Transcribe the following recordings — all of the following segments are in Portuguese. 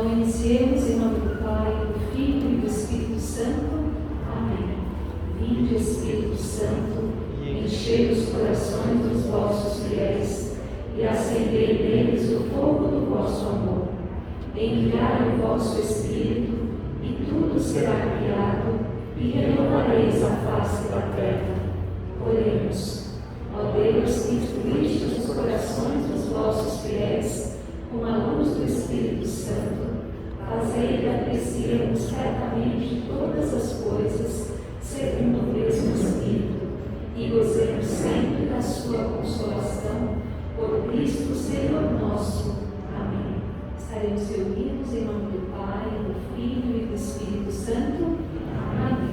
Então, iniciemos em nome do Pai, do Filho e do Espírito Santo. Amém. Vinde, Espírito Santo, enchei os corações dos vossos fiéis e acendei neles o fogo do vosso amor. Enviai o vosso Espírito e tudo será criado e renovareis a face da terra. Oremos. Ó Deus, que instruíste os corações dos vossos fiéis com a luz do Espírito Santo, fazei que apreciemos retamente todas as coisas, segundo o mesmo Espírito, e gozemos sempre da sua consolação, por Cristo Senhor nosso. Amém. Estaremos reunidos em nome do Pai, do Filho e do Espírito Santo. Amém.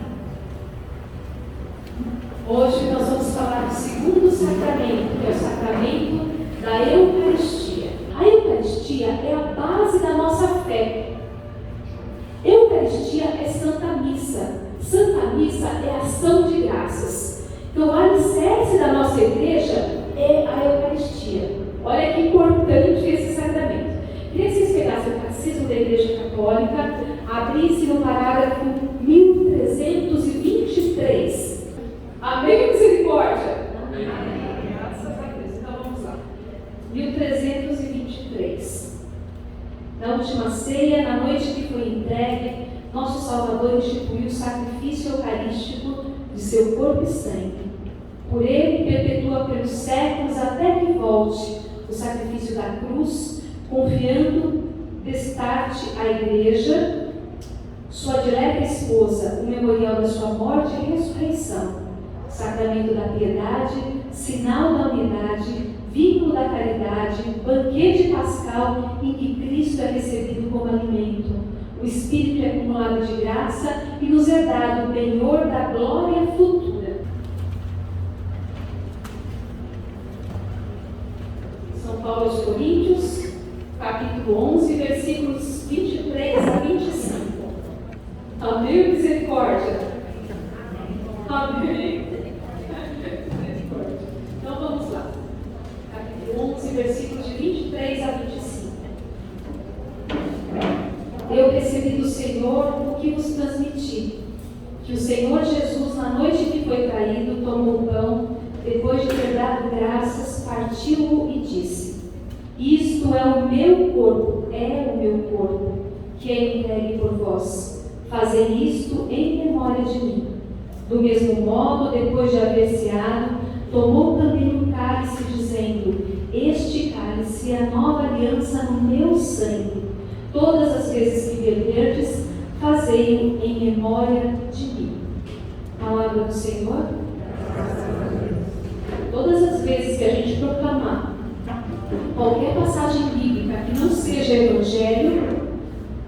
Hoje nós vamos falar do segundo sacramento, que é o sacramento da Eucaristia. A Eucaristia é a base da nossa fé. Eucaristia é Santa Missa. Santa Missa é ação de graças. Então, o alicerce da nossa igreja é a Eucaristia. Olha que importante esse sacramento. Queria que vocês pegassem o Catecismo da Igreja Católica, abrissem no parágrafo 1323. Amém, misericórdia? Amém. Graças a Deus. Então vamos lá. 1323. Na última ceia, na noite que foi entregue, nosso Salvador instituiu o sacrifício eucarístico de seu corpo e sangue. Por ele perpetua pelos séculos até que volte o sacrifício da cruz, confiando destarte à Igreja, sua direta esposa, o memorial da sua morte e ressurreição, sacramento da piedade, sinal da unidade, vínculo da caridade, banquete pascal em que Cristo é recebido como alimento. O Espírito é acumulado de graça e nos é dado o penhor da glória futura. São Paulo aos Coríntios, capítulo 11, versículos 23 a 25. Amém, misericórdia? Amém. Então vamos lá. Capítulo 11, versículos de 23 a 25. Eu recebi do Senhor o que vos transmiti, que o Senhor Jesus, na noite que foi traído, tomou o pão, depois de ter dado graças, partiu-o e disse: isto é o meu corpo, que é entregue por vós. Fazei isto em memória de mim. Do mesmo modo, depois de haver ceado, tomou também o cálice, dizendo: este cálice é a nova aliança no meu sangue. Todas as vezes que beberdes, fazei-o em memória de mim. Palavra do Senhor. Todas as vezes que a gente proclamar qualquer passagem bíblica que não seja Evangelho,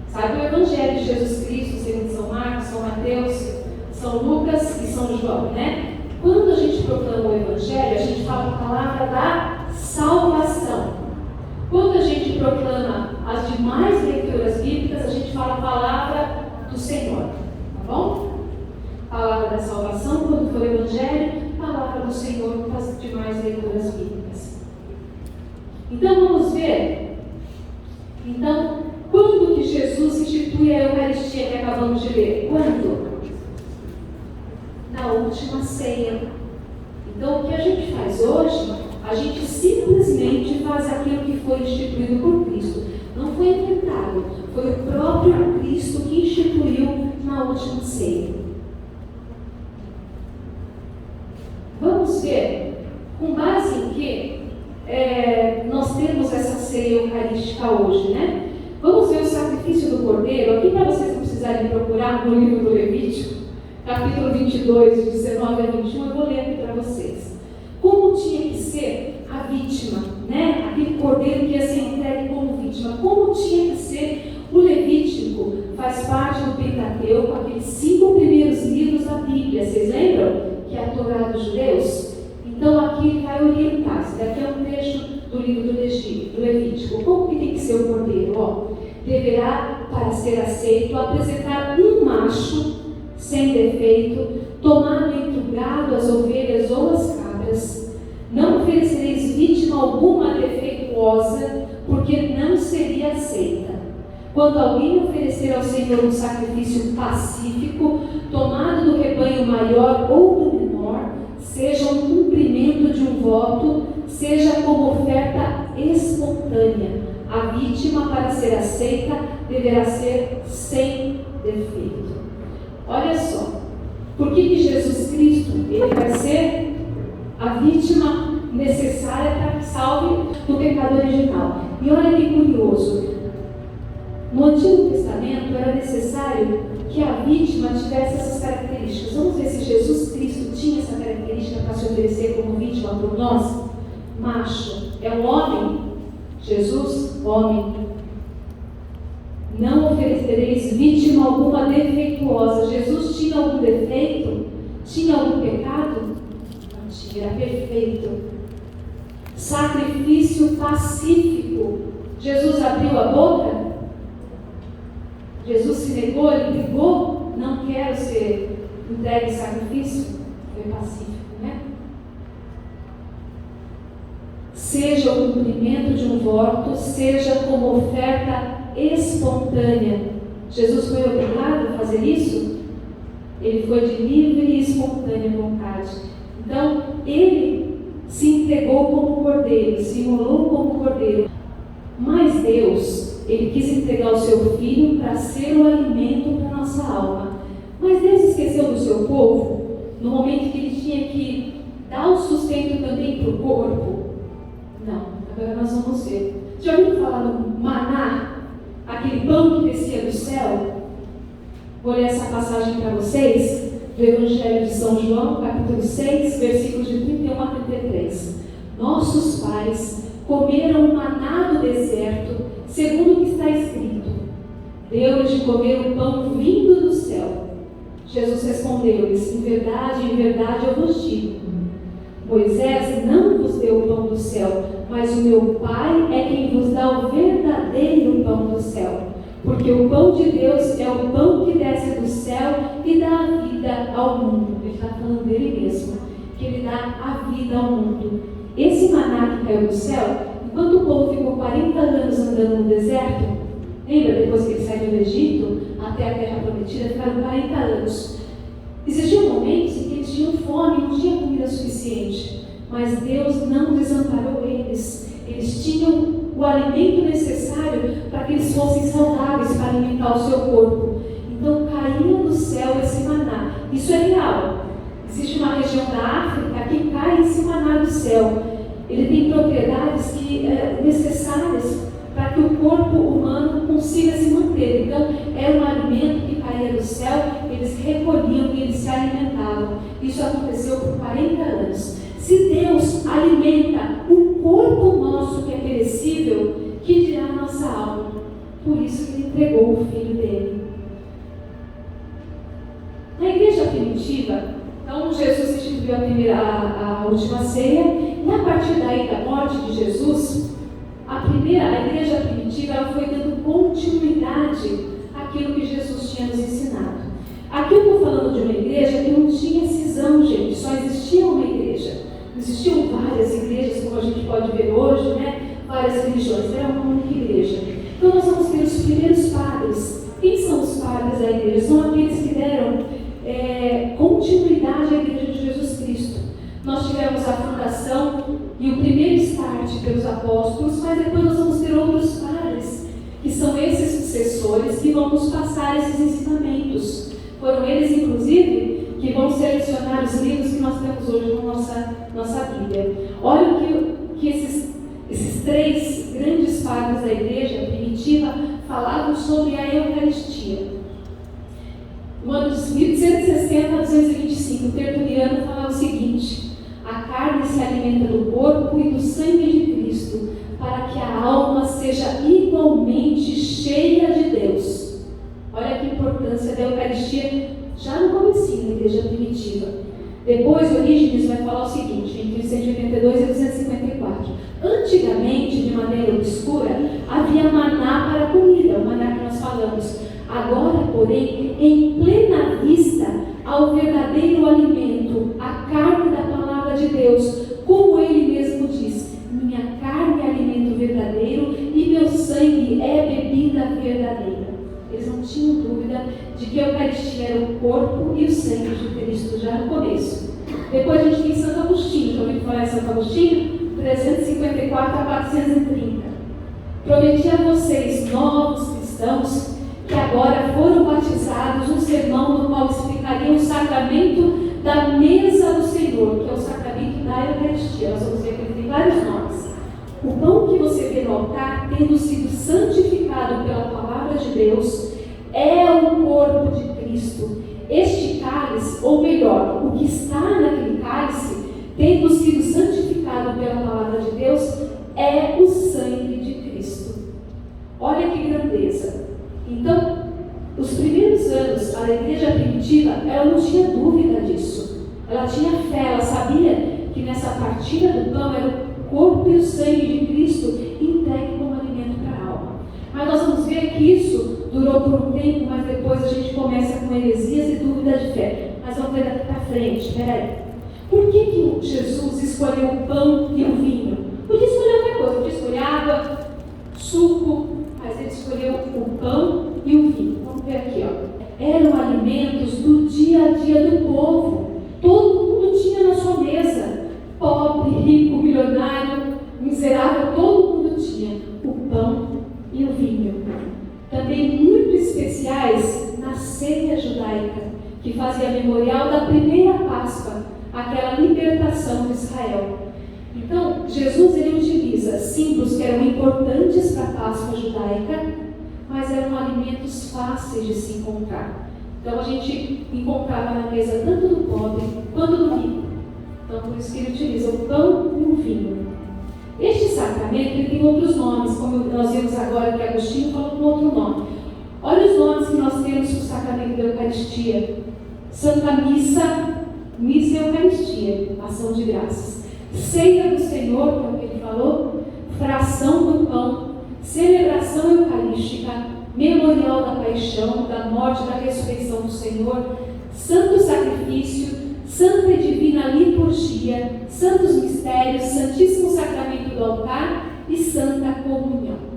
sabe o Evangelho de Jesus Cristo, segundo São Marcos, São Mateus, São Lucas e São João, né? Quando a gente proclama o Evangelho, a gente fala a palavra da salvação. Quando a gente proclama as demais leituras bíblicas, a gente fala a palavra do Senhor, tá bom? Palavra da salvação, quando for o Evangelho, palavra do Senhor para as demais leituras bíblicas. Então vamos ver. Então, quando que Jesus institui a Eucaristia que acabamos de ler? Quando? Na última ceia. Então, o que a gente faz hoje, a gente simplesmente faz aquilo que foi instituído por Cristo. Não foi inventado, foi o próprio Cristo que instituiu na última ceia. Vamos ver com base em que nós temos essa ceia eucarística hoje, né? Vamos ver o sacrifício do Cordeiro, aqui para vocês não precisarem procurar no livro do Levítico, capítulo 22, de 19 a 21, eu vou ler aqui para vocês. Como tinha que ser a vítima, né? Aquele cordeiro que ia ser entregue como vítima. Como tinha que ser o Levítico? Faz parte do Pentateuco, aqueles 5 primeiros livros da Bíblia. Vocês lembram? Que é a Torá dos judeus. Então aqui ele vai orientar. Esse daqui é um trecho do livro do Levítico. Como que tem que ser o cordeiro? Deverá, para ser aceito, apresentar um macho sem defeito, tomado entre o gado, as ovelhas ou as cabras. Não oferecereis vítima alguma defeituosa, porque não seria aceita. Quando alguém oferecer ao Senhor um sacrifício pacífico, tomado do rebanho maior ou do menor, seja um cumprimento de um voto, seja como oferta espontânea, a vítima, para ser aceita, deverá ser sem defeito. Olha só, por que Jesus Cristo ele vai ser a vítima necessária para que salve do pecado original? E olha que curioso, no Antigo Testamento era necessário que a vítima tivesse essas características. Vamos ver se Jesus Cristo tinha essa característica para se oferecer como vítima por nós? Macho, é um homem. Jesus, homem. Não oferecereis vítima alguma defeituosa. Jesus tinha algum defeito? Tinha algum pecado? Não tinha, era perfeito. Sacrifício pacífico. Jesus abriu a boca? Jesus se negou, ele brigou? Não quero ser entregue em sacrifício? Foi pacífico, né? Seja o cumprimento de um voto, seja como oferta espontânea. Jesus foi obrigado a fazer isso? Ele foi de livre e espontânea vontade. Então, ele se entregou como cordeiro, se imolou como cordeiro. Mas Deus, ele quis entregar o seu filho para ser o alimento para a nossa alma. Mas Deus esqueceu do seu povo no momento que ele tinha que dar o sustento também para o corpo? Não, agora nós vamos ver. Já ouviu falar no maná? Aquele pão que descia do céu? Vou ler essa passagem para vocês, do Evangelho de São João, capítulo 6, versículos de 31 a 33. Nossos pais comeram maná do deserto, segundo o que está escrito: deu-lhes de comer o pão vindo do céu. Jesus respondeu-lhes: em verdade eu vos digo, Moisés não vos deu o pão do céu, mas o meu Pai é quem vos dá o verdadeiro pão do céu. Porque o pão de Deus é o pão que desce do céu e dá a vida ao mundo. Ele está falando dele mesmo, que ele dá a vida ao mundo. Esse maná que caiu do céu, enquanto o povo ficou 40 anos andando no deserto, lembra, depois que eles saíram do Egito até a terra prometida, ficaram 40 anos. Existiam momentos em que eles tinham fome, não tinha comida suficiente, mas Deus não desamparou eles. Eles tinham o alimento necessário para que eles fossem saudáveis, para alimentar o seu corpo. Então caía do céu esse maná. Isso é real. Existe uma região da África que cai esse maná do céu. Ele tem propriedades necessárias para que o corpo humano consiga se manter. Então, era um alimento que caía do céu, eles recolhiam e eles se alimentavam. Isso aconteceu por 40 anos. Se Deus alimenta o corpo nosso que é perecível, que dirá a nossa alma? Por isso que Ele entregou o Filho dele. Na igreja primitiva, então Jesus instituiu a última ceia, e a partir daí da morte de Jesus, a igreja primitiva ela foi dando continuidade àquilo que Jesus tinha nos ensinado. Aqui eu estou falando de uma igreja que não tinha cisão, gente, só existia uma igreja. Não existiam várias igrejas, como a gente pode ver hoje, né? Várias religiões, era uma única igreja. Então nós vamos ter os primeiros padres. Quem são os padres da igreja? São aqueles que deram continuidade à igreja de Jesus Cristo. Nós tivemos a fundação e o primeiro start pelos apóstolos, mas depois nós vamos ter outros padres, que são esses sucessores que vão nos passar esses ensinamentos. Foram eles, inclusive, que vão selecionar os livros que nós temos hoje na nossa Bíblia. Olha que esses três grandes padres da igreja primitiva falavam sobre a Eucaristia. No ano de 1160 a 225, Tertuliano falava o seguinte: a carne se alimenta do corpo e do sangue de Cristo, para que a alma seja igualmente cheia de Deus. Olha que importância da Eucaristia já no comecinho da igreja primitiva. Depois, Orígenes vai falar o seguinte, entre 182 e 254. Antigamente, de maneira obscura, havia maná para a comida, o maná que nós falamos. Agora, porém, em plena vista, há o verdadeiro alimento, a carne da palavra de Deus, como ele mesmo diz: minha carne é alimento verdadeiro e meu sangue é bebida verdadeira. Eles não tinham dúvida de que a Eucaristia era o corpo e o sangue de Cristo já no começo. Depois a gente tem Santo Agostinho. Já ouviu falar em Santo Agostinho? 354 a 430. Prometi a vocês, novos cristãos, que agora foram batizados, um sermão no qual explicaria o sacramento da mesa do Senhor, que é o sacramento da Eucaristia. Nós vamos ver que ele tem vários nomes. O pão que você vê no altar, tendo sido santificado pela palavra de Deus, é o corpo de Cristo. Este cálice, ou melhor, o que está naquele cálice, tendo sido santificado pela palavra de Deus, é o sangue de Cristo. Olha que grandeza! Então, os primeiros anos, a igreja primitiva, ela não tinha dúvida disso. Ela tinha fé, ela sabia que nessa partilha do pão era o corpo e o sangue de Cristo entregue como alimento para a alma. Mas nós vamos ver que isso durou por um tempo, mas depois a gente começa com heresias e dúvida de fé. Mas vamos ver daqui para frente. Espera aí. Por que Jesus escolheu o pão e o vinho? Podia escolher outra coisa, podia escolher água, suco, mas ele escolheu o pão e o vinho. Vamos ver aqui, ó. Eram alimentos do dia a dia do povo. Todo mundo tinha na sua mesa. Pobre, rico, milionário, miserável, todo mundo tinha o pão e o vinho. Também muito especiais na ceia judaica, que fazia memorial da primeira Páscoa, aquela libertação de Israel. Então, Jesus ele utiliza símbolos que eram importantes para a Páscoa judaica, mas eram alimentos fáceis de se encontrar. Então, a gente encontrava na mesa tanto do pobre quanto do rico. Então, por isso que ele utiliza o pão e o vinho. Este sacramento ele tem outros nomes, como nós vimos agora que Agostinho falou com outro nome. Olha os nomes que nós temos para o sacramento da Eucaristia: Santa Missa, Missa e Eucaristia, ação de graças. Ceia do Senhor, como ele falou, fração do pão, celebração eucarística, memorial da paixão, da morte, da ressurreição do Senhor, santo sacrifício, santa e divina liturgia, santos mistérios, santíssimo sacramento do altar e santa comunhão.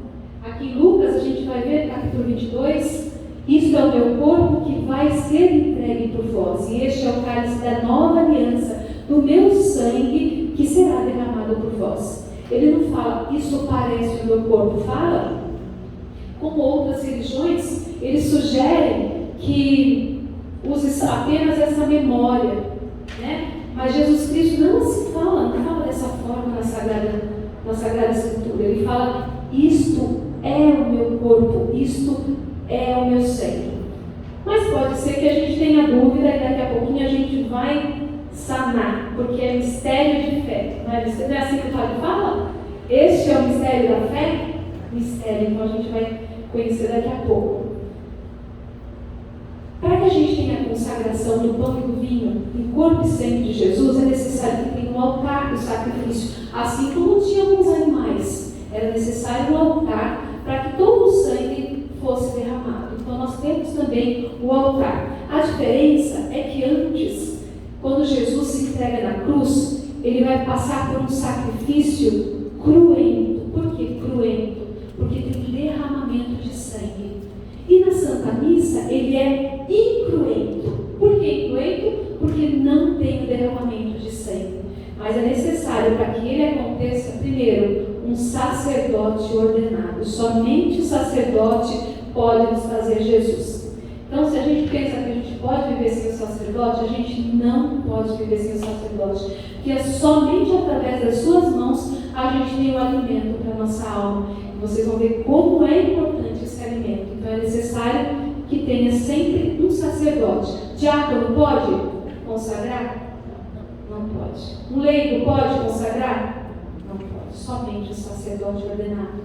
Aqui em Lucas a gente vai ver, capítulo 22, isto é o meu corpo que vai ser entregue por vós, e este é o cálice da nova aliança, do meu sangue que será derramado por vós. Ele não fala, isso parece o meu corpo, fala. Como outras religiões, eles sugerem que use apenas essa memória, né? Mas Jesus Cristo não fala dessa forma na Sagrada Escritura. Ele fala, isto é o meu corpo, isto é o meu sangue. Mas pode ser que a gente tenha dúvida e daqui a pouquinho a gente vai sanar, porque é mistério de fé. Não é assim que o Padre fala? Este é o mistério da fé? Mistério, então a gente vai conhecer daqui a pouco. Para que a gente tenha a consagração do pão e do vinho em corpo e sangue de Jesus, é necessário que tenha um altar do sacrifício, assim como tinha alguns animais. Era necessário um altar para que todo o sangue fosse derramado. Então nós temos também o altar. A diferença é que antes, quando Jesus se entrega na cruz, ele vai passar por um sacrifício cruento. Por que cruento? Porque tem derramamento de sangue. E na Santa Missa ele é incruento. Por que incruento? Porque não tem derramamento de sangue. Mas é necessário para que ele aconteça, primeiro, um sacerdote ordenado. Somente o sacerdote pode nos trazer Jesus. Então, se a gente pensa que a gente pode viver sem o sacerdote, a gente não pode viver sem o sacerdote. Porque é somente através das suas mãos a gente tem o alimento para a nossa alma. E vocês vão ver como é importante esse alimento. Então, é necessário que tenha sempre um sacerdote. Diácono pode consagrar? Não pode. Um leigo pode consagrar? Não pode. Somente o sacerdote ordenado.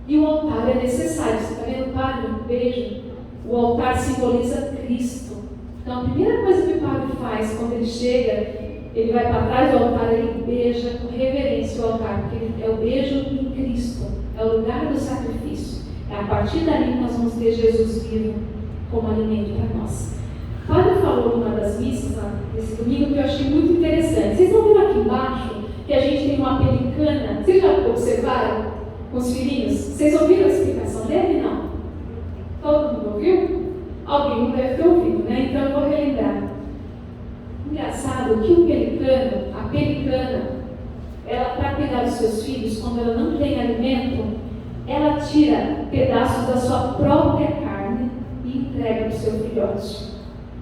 E o altar é necessário. Você está vendo o padre? Veja. O altar simboliza Cristo. Então, a primeira coisa que o padre faz quando ele chega, ele vai para trás do altar, ele beija com reverência o altar, porque é o beijo em Cristo. É o lugar do sacrifício. É a partir dali que nós vamos ter Jesus vivo como alimento para nós. O padre falou numa das missas, nesse domingo, que eu achei muito interessante. Vocês estão vendo aqui embaixo que a gente tem uma pelicana? Vocês já observaram com os filhinhos? Vocês ouviram a explicação dele? Não? tira pedaços da sua própria carne e entrega para o seu filhote.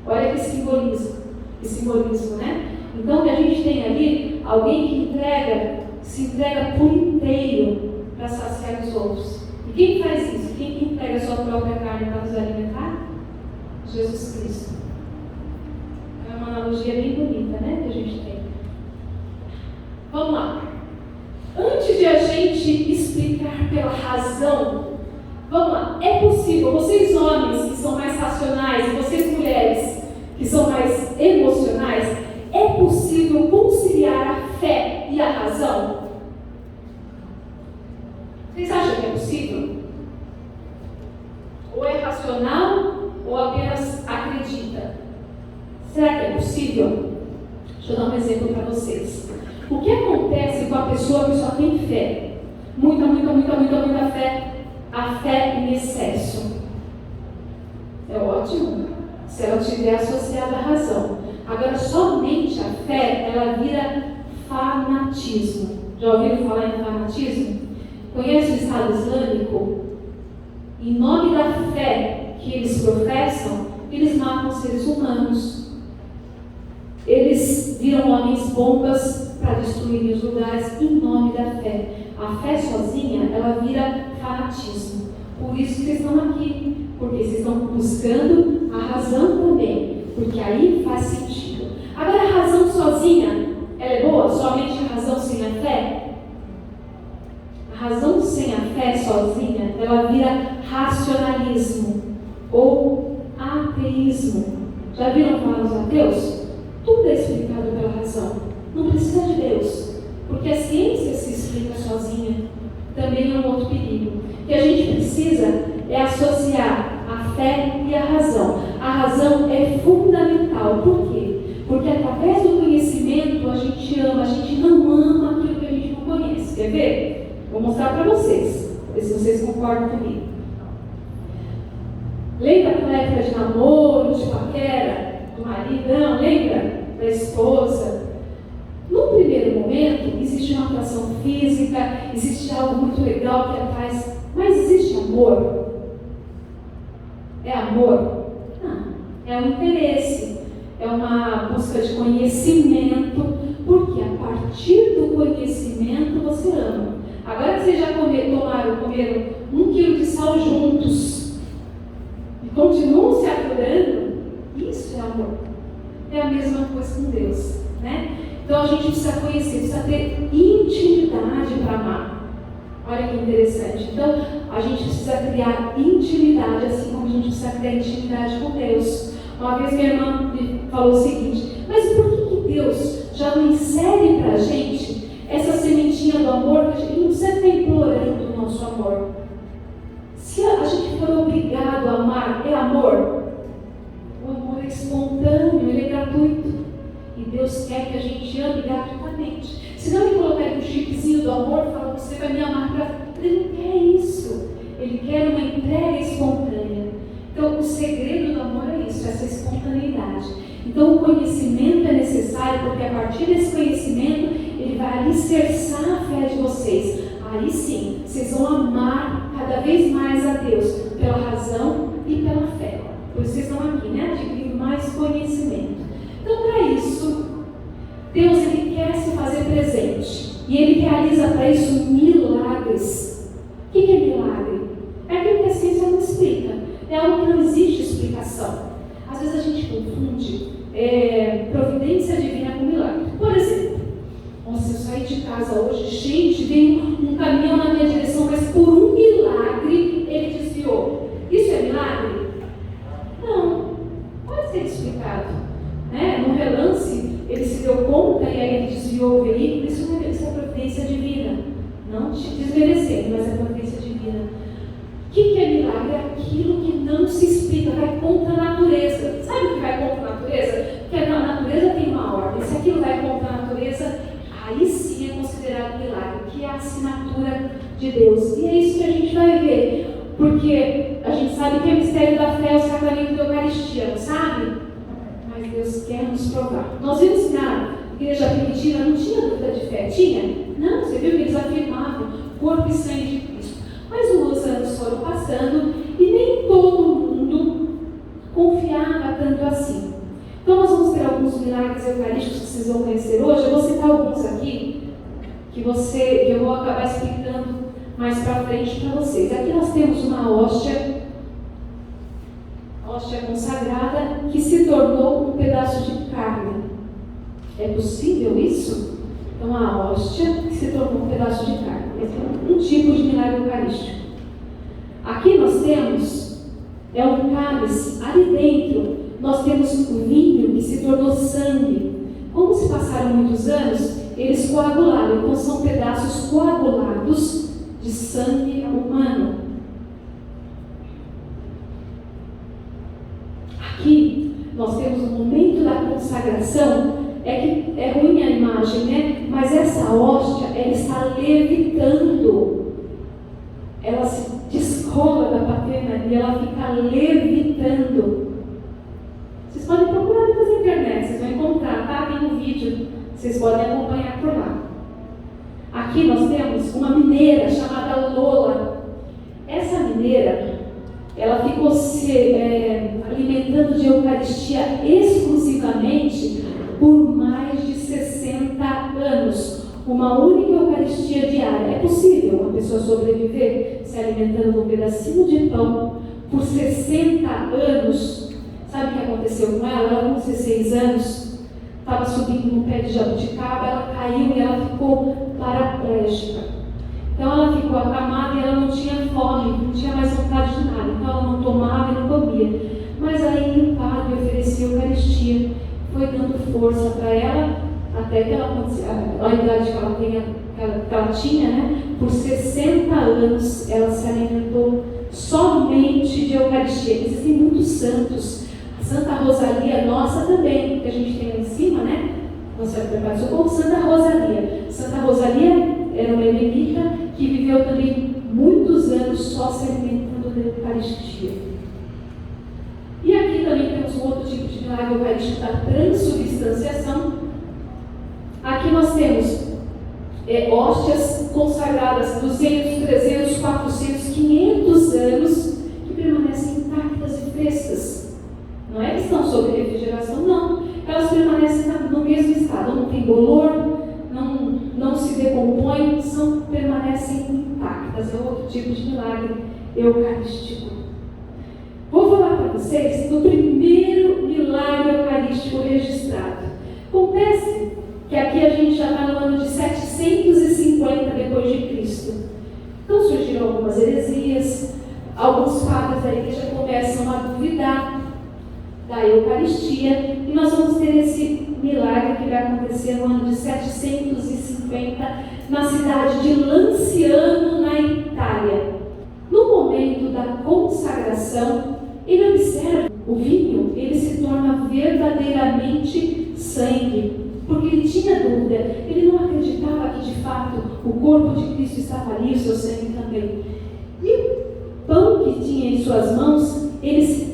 Olha que simbolismo, né? Então, que a gente tem ali alguém que se entrega por inteiro para saciar os outros. E quem faz isso? Quem entrega a sua própria carne para nos alimentar? Jesus Cristo. É uma analogia bem bonita, né? Que a gente tem. Vamos lá. Antes de a gente explicar pela razão, vamos lá. É possível, vocês homens que são mais racionais, e vocês mulheres que são mais emocionais, é possível conciliar a fé e a razão? Vocês acham que é possível? Ou é racional ou apenas acredita? Será que é possível? Deixa eu dar um exemplo para vocês. O que acontece com a pessoa que só tem fé? Muita fé. A fé em excesso. É ótimo se ela estiver associada à razão. Agora, somente a fé, ela vira fanatismo. Já ouviram falar em fanatismo? Conhece o Estado Islâmico? Em nome da fé que eles professam, eles matam seres humanos. Eles viram homens bombas para destruir os lugares em nome da fé. A fé sozinha, ela vira fanatismo. Por isso que vocês estão aqui. Porque vocês estão buscando a razão também. Porque aí faz sentido. Agora, a razão sozinha, ela é boa? Somente a razão sem a fé? A razão sem a fé sozinha, ela vira racionalismo ou ateísmo. Já viram falar dos ateus? Tudo é explicado pela razão. Não precisa de Deus. Porque a ciência se explica sozinha. Também é um outro perigo. O que a gente precisa é associar a fé e a razão. A razão é fundamental. Por quê? Porque através do conhecimento a gente ama. A gente não ama aquilo que a gente não conhece. Quer ver? Vou mostrar para vocês. Ver se vocês concordam comigo. Lembra aquela época de namoro, de paquera, do maridão? Lembra? Da esposa? No primeiro momento, existe uma atração física, existe algo muito legal que atrai, mas existe amor? É amor? Não. É um interesse, é uma busca de conhecimento, porque a partir do conhecimento você ama. Agora que vocês já comeram 1 quilo de sal juntos e continuam se adorando, isso é amor. É a mesma coisa com Deus, né? Então a gente precisa conhecer, precisa ter intimidade para amar. Olha que interessante. Então a gente precisa criar intimidade, assim como a gente precisa criar intimidade com Deus. Uma vez minha irmã me falou o seguinte: mas por que Deus já não insere para a gente essa sementinha do amor? Que a gente não precisa ficar implorando o nosso amor. Se a gente for obrigado a amar, é amor? O amor é espontâneo, ele é gratuito. E Deus quer que a gente ame gratuitamente. Se não, ele colocar um chipzinho do amor e falar: você vai me amar para. Ele não quer isso. Ele quer uma entrega espontânea. Então, o segredo do amor é isso, essa espontaneidade. Então, o conhecimento é necessário, porque a partir desse conhecimento, ele vai alicerçar a fé de vocês. Aí sim, vocês vão amar cada vez mais a Deus, pela razão e pela fé. Por isso vocês estão aqui, né? Adquirindo mais conhecimento. Então, para isso, Deus ele quer se fazer presente. E Ele realiza para isso milagres. O que é milagre? É aquilo que a ciência não explica. É algo que não existe explicação. Às vezes a gente confunde providência divina com milagre. Por exemplo, se eu sair de casa hoje, gente, veio um caminhão na minha direção, mas por um milagre ele desviou. Isso é milagre? Não. Pode ser explicado. Né? No relance, ele se deu conta e aí ele desviou o veículo. Isso é providência divina. Não te desmerecendo, mas é providência divina. O que é milagre? É aquilo que não se explica, vai contra a natureza. Sabe o que vai contra a natureza? Porque a natureza tem uma ordem. Se aquilo vai contra a natureza, aí sim é considerado milagre, que é a assinatura de Deus. E é isso que a gente vai ver. Porque a gente sabe que o mistério da fé é o sacramento da Eucaristia, não sabe? Mas Deus quer nos provar. Nós vimos que na igreja primitiva não tinha dúvida de fé. Tinha? Não, você viu que eles afirmavam corpo e sangue de Cristo. Mas os anos foram eucarísticos que vocês vão conhecer hoje. Eu vou citar alguns aqui que eu vou acabar explicando mais para frente para vocês. Aqui nós temos uma hóstia consagrada que se tornou um pedaço de carne. É possível isso? Então, a hóstia que se tornou um pedaço de carne. Esse é um tipo de milagre eucarístico. Aqui nós temos um cálice. Ali dentro nós temos o vinho que se tornou sangue. Como se passaram muitos anos, eles coagularam. Então, são pedaços coagulados de sangue humano. Aqui nós temos o momento da consagração. É ruim a imagem, né? Mas essa hóstia, ela está levitando. Ela se descola da patena e ela fica levitando. Vocês podem procurar depois na internet, vocês vão encontrar, tá? Tem um vídeo, vocês podem acompanhar por lá. Aqui nós temos uma mineira chamada Lola. Essa mineira, ela ficou se alimentando de Eucaristia exclusivamente por mais de 60 anos. Uma única Eucaristia diária. É possível uma pessoa sobreviver se alimentando de um pedacinho de pão por 60 anos? Sabe o que aconteceu com ela? Ela, com 16 anos, estava subindo no pé de jabuticaba, ela caiu e ela ficou paraplégica. Então ela ficou acamada e ela não tinha fome, não tinha mais vontade de nada. Então ela não tomava e não comia. Mas aí o padre ofereceu Eucaristia, foi dando força para ela, até que ela, a idade que ela tinha, né? Por 60 anos ela se alimentou somente de Eucaristia. Existem muitos santos. Santa Rosalia, nossa também, que a gente tem lá em cima, né? Nossa Preparação de Socorro, Santa Rosalia. Santa Rosalia era uma eremita que viveu também muitos anos só se alimentando da Eucaristia. E aqui também temos um outro tipo de milagre eucarístico da transubstanciação. Aqui nós temos hóstias consagradas 200, 300, 400, 500 anos que permanecem intactas e frescas. Não é que estão sob refrigeração, não. Elas permanecem no mesmo estado, não tem bolor, não se decompõem, permanecem intactas. É outro tipo de milagre eucarístico. Vou falar para vocês do primeiro milagre eucarístico registrado. Acontece que aqui a gente já está no ano de 750 depois de Cristo. Então surgiram algumas heresias, alguns padres da igreja começam a duvidar da Eucaristia, e nós vamos ter esse milagre que vai acontecer no ano de 750 na cidade de Lanciano, na Itália. No momento da consagração, ele observa o vinho, ele se torna verdadeiramente sangue, porque ele tinha dúvida, ele não acreditava que de fato o corpo de Cristo estava ali, o seu sangue também. E o pão que tinha em suas mãos, ele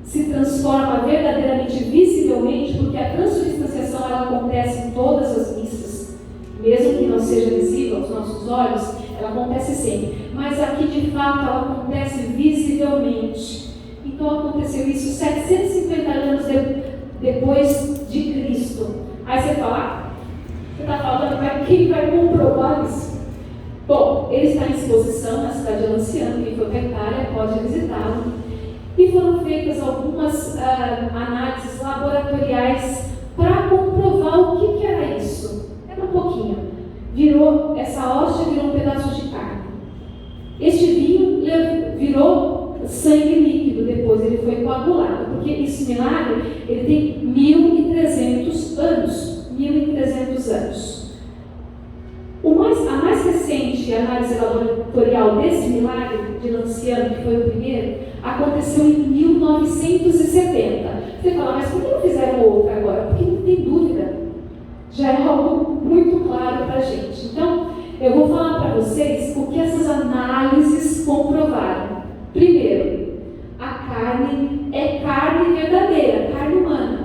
se transforma verdadeiramente, visivelmente, porque a transubstanciação ela acontece em todas as missas, mesmo que não seja visível aos nossos olhos, ela acontece sempre, mas aqui de fato ela acontece visivelmente. Então aconteceu isso 750 anos depois de Cristo. Aí você fala, você está falando, quem vai comprovar isso? Bom, ele está em exposição na cidade de Lanciano, quem for para a Itália pode visitá-lo. E foram feitas algumas análises laboratoriais para comprovar o que era isso. Era um pouquinho. Essa hóstia virou um pedaço de carne. Este vinho virou sangue líquido depois, ele foi coagulado, porque esse milagre ele tem 1.300 anos. 1.300 anos. A mais recente análise laboratorial desse milagre de Lanciano, que foi o primeiro, aconteceu em 1970. Você fala, mas por que não fizeram outro agora? Porque não tem dúvida. Já é algo muito claro para a gente. Então, eu vou falar para vocês o que essas análises comprovaram. Primeiro, a carne é carne verdadeira, carne humana.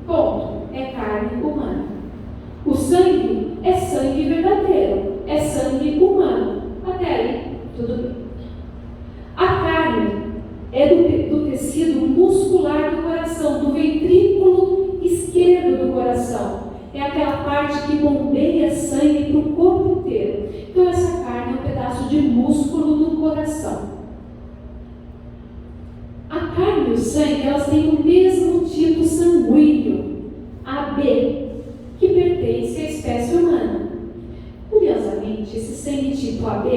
Ponto. É carne humana. O sangue é sangue verdadeiro, é sangue humano. Até aí, tudo bem. A carne é do tecido muscular do coração, do ventrículo esquerdo. esquerdo do coração. É aquela parte que bombeia sangue para o corpo inteiro. Então essa carne é um pedaço de músculo do coração. A carne e o sangue, elas têm o mesmo tipo sanguíneo, AB, que pertence à espécie humana. Curiosamente, esse sangue tipo AB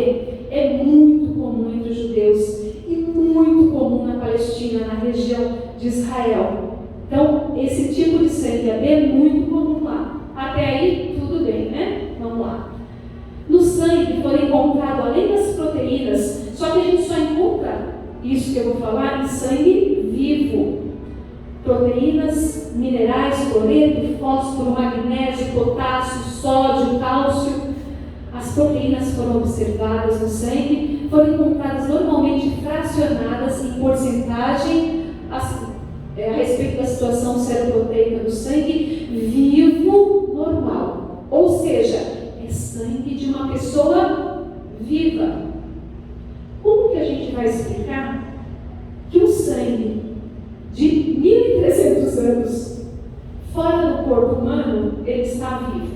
é muito comum entre os judeus e muito comum na Palestina, na região de Israel. Então, esse tipo de sangue AB é muito comum lá. Até aí, tudo bem, né? Vamos lá. No sangue foram encontrados, além das proteínas, só que a gente só encontra isso que eu vou falar em sangue vivo. Proteínas, minerais, cloreto, fósforo, magnésio, potássio, sódio, cálcio. As proteínas foram observadas no sangue, foram encontradas normalmente fracionadas em porcentagem a respeito da situação seroproteica do sangue vivo normal. Ou seja, é sangue de uma pessoa viva. Como que a gente vai explicar que o sangue de 1.300 anos fora do corpo humano, ele está vivo?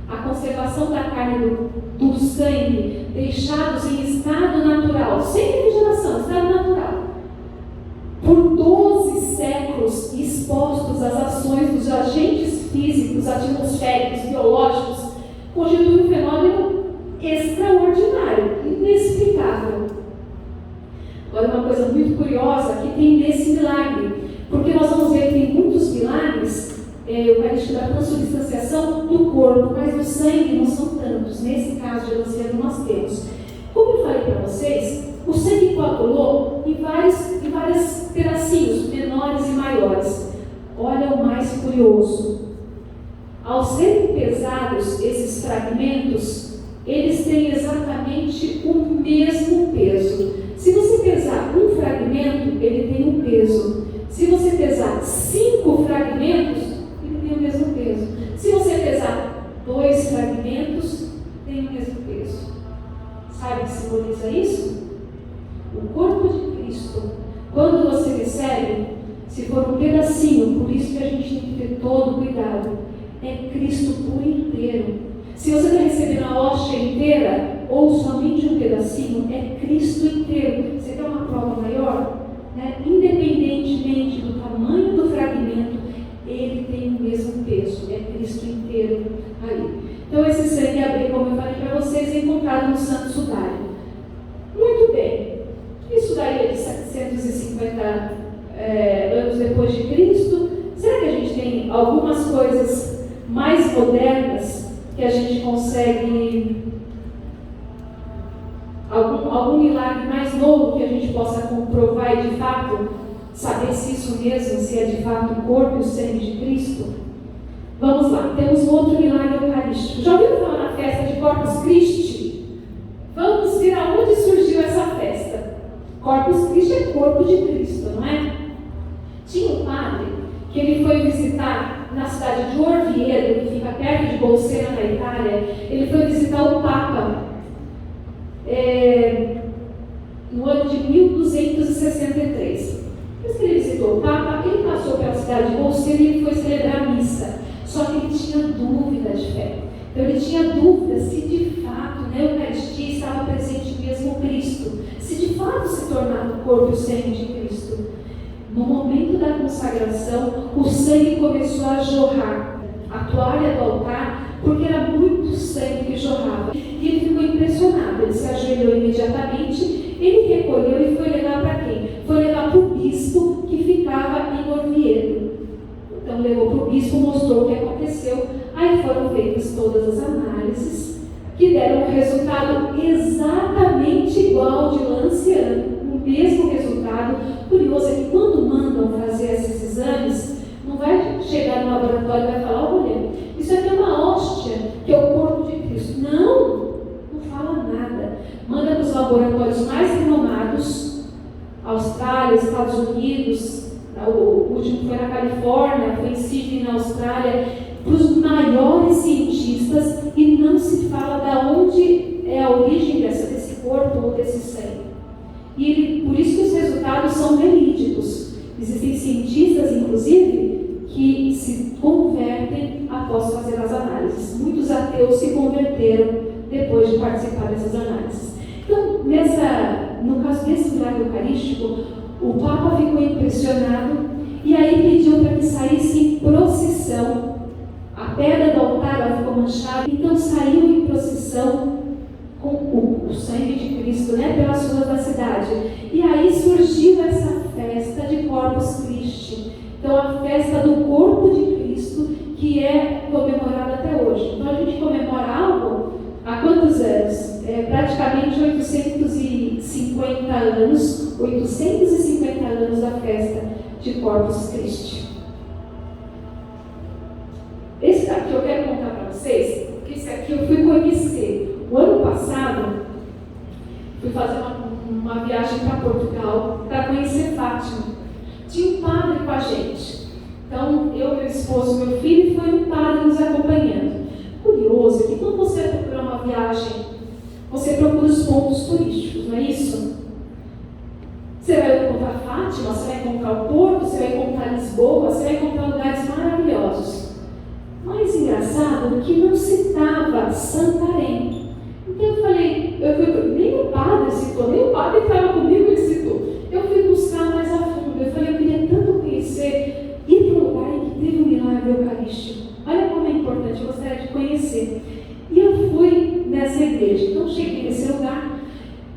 A conservação da carne do sangue deixados em estado natural, sem refrigeração, estado natural, por 12 séculos expostos às ações dos agentes físicos, atmosféricos, biológicos, constitui um fenômeno extraordinário, inexplicável. Agora, uma coisa muito curiosa que tem nesse milagre, porque nós vamos ver que tem muitos milagres eucarísticos da transubstanciação do corpo, mas do sangue não são tantos. Nesse caso de Lanciano nós temos. Como eu falei para vocês, o sangue coagulou em vários pedacinhos, menores e maiores. Olha o mais curioso. Ao serem pesados esses fragmentos, eles têm exatamente o mesmo peso. Se você pesar um fragmento, ele tem um peso. Se você pesar 5 fragmentos, ele tem o mesmo peso. Se você pesar 2 fragmentos, tem o mesmo peso. Sabe o que simboliza isso? O corpo de Cristo. Quando você recebe, se for um pedacinho, por isso que a gente tem que ter todo cuidado, é Cristo por inteiro. Se você está recebendo a hóstia inteira, ou somente um pedacinho, é Cristo inteiro. Você quer uma prova maior? Né? Independentemente do tamanho do fragmento, ele tem o mesmo peso, é Cristo inteiro ali. Então esse sangue AB, como eu falei para vocês, é encontrado no Santo Sudário. Muito bem, isso daí é de 750 anos depois de Cristo. Será que a gente tem algumas coisas mais modernas que a gente consegue, algum milagre mais novo que a gente possa comprovar e de fato saber se isso mesmo, se é de fato o corpo e o sangue de Cristo? Vamos lá, temos um outro milagre eucarístico. Já ouviram falar na festa de Corpus Christi? Vamos ver aonde surgiu essa festa. Corpus Christi é corpo de Cristo, não é? Tinha um padre que ele foi visitar na cidade de Orvieto, que fica perto de Bolsena, na Itália. Ele foi visitar o Papa no ano de 1263. Depois que ele visitou o Papa, ele passou pela cidade de Bolsena e ele foi celebrar a missa. Só que ele tinha dúvida de fé. Então ele tinha dúvida se de fato na Eucaristia estava presente mesmo Cristo, se de fato se tornava o corpo e o sangue de Cristo. No momento da consagração, o sangue começou a jorrar. A toalha do altar, porque era muito sangue que jorrava. E ele ficou impressionado, ele se ajoelhou imediatamente, ele recolheu e foi levar para quem? Foi levar para o bispo que ficava em Orvieto. Então levou para o bispo, mostrou o que aconteceu. Aí foram feitas todas as análises, que deram um resultado exatamente igual ao de Lanciano, o mesmo resultado. Curioso é que quando mandam fazer esses exames, não vai chegar no laboratório e vai falar: olha, isso aqui é uma hóstia, que é o corpo de Cristo. Não fala nada. Manda para os laboratórios mais renomados, Austrália, Estados Unidos, o último foi na Califórnia, foi em Sydney, na Austrália, para os maiores cientistas, e não se fala de onde é a origem desse corpo ou desse sangue. Por isso que os resultados são verídicos. Existem cientistas, inclusive, que se convertem após fazer as análises. Muitos ateus se converteram depois de participar dessas análises. Então, no caso desse milagre eucarístico, o Papa ficou impressionado e aí pediu para que saísse em procissão. A pedra do altar ela ficou manchada, então saiu em procissão com o sangue de Cristo, pelas ruas da cidade. E aí surgiu essa festa de Corpus Christi. Então, a festa do corpo de Cristo, que é comemorada até hoje. Então, a gente comemora algo há quantos anos? Praticamente 850 anos da festa de Corpus Christi. Esse daqui eu quero contar para vocês, porque esse aqui eu fui conhecer. O ano passado, fui fazer uma viagem para Portugal para conhecer Fátima. Tinha um padre com a gente. Então, eu, meu esposo, meu filho, e foi um padre nos acompanhando. Curioso é que quando você vai procurar uma viagem, você procura os pontos turísticos, não é isso? Você vai encontrar Fátima, você vai encontrar o Porto, você vai encontrar Lisboa, você vai encontrar lugares maravilhosos. Mais engraçado que não citava Santarém. Então eu falei, nem o padre citou, nem o padre que estava comigo ele citou. Eu fui buscar mais a fundo. Eu falei, eu queria tanto conhecer, ir para um lugar em que teve um milagre eucarístico. Olha como é importante, eu gostaria de conhecer. E eu fui nessa igreja. Então cheguei nesse lugar,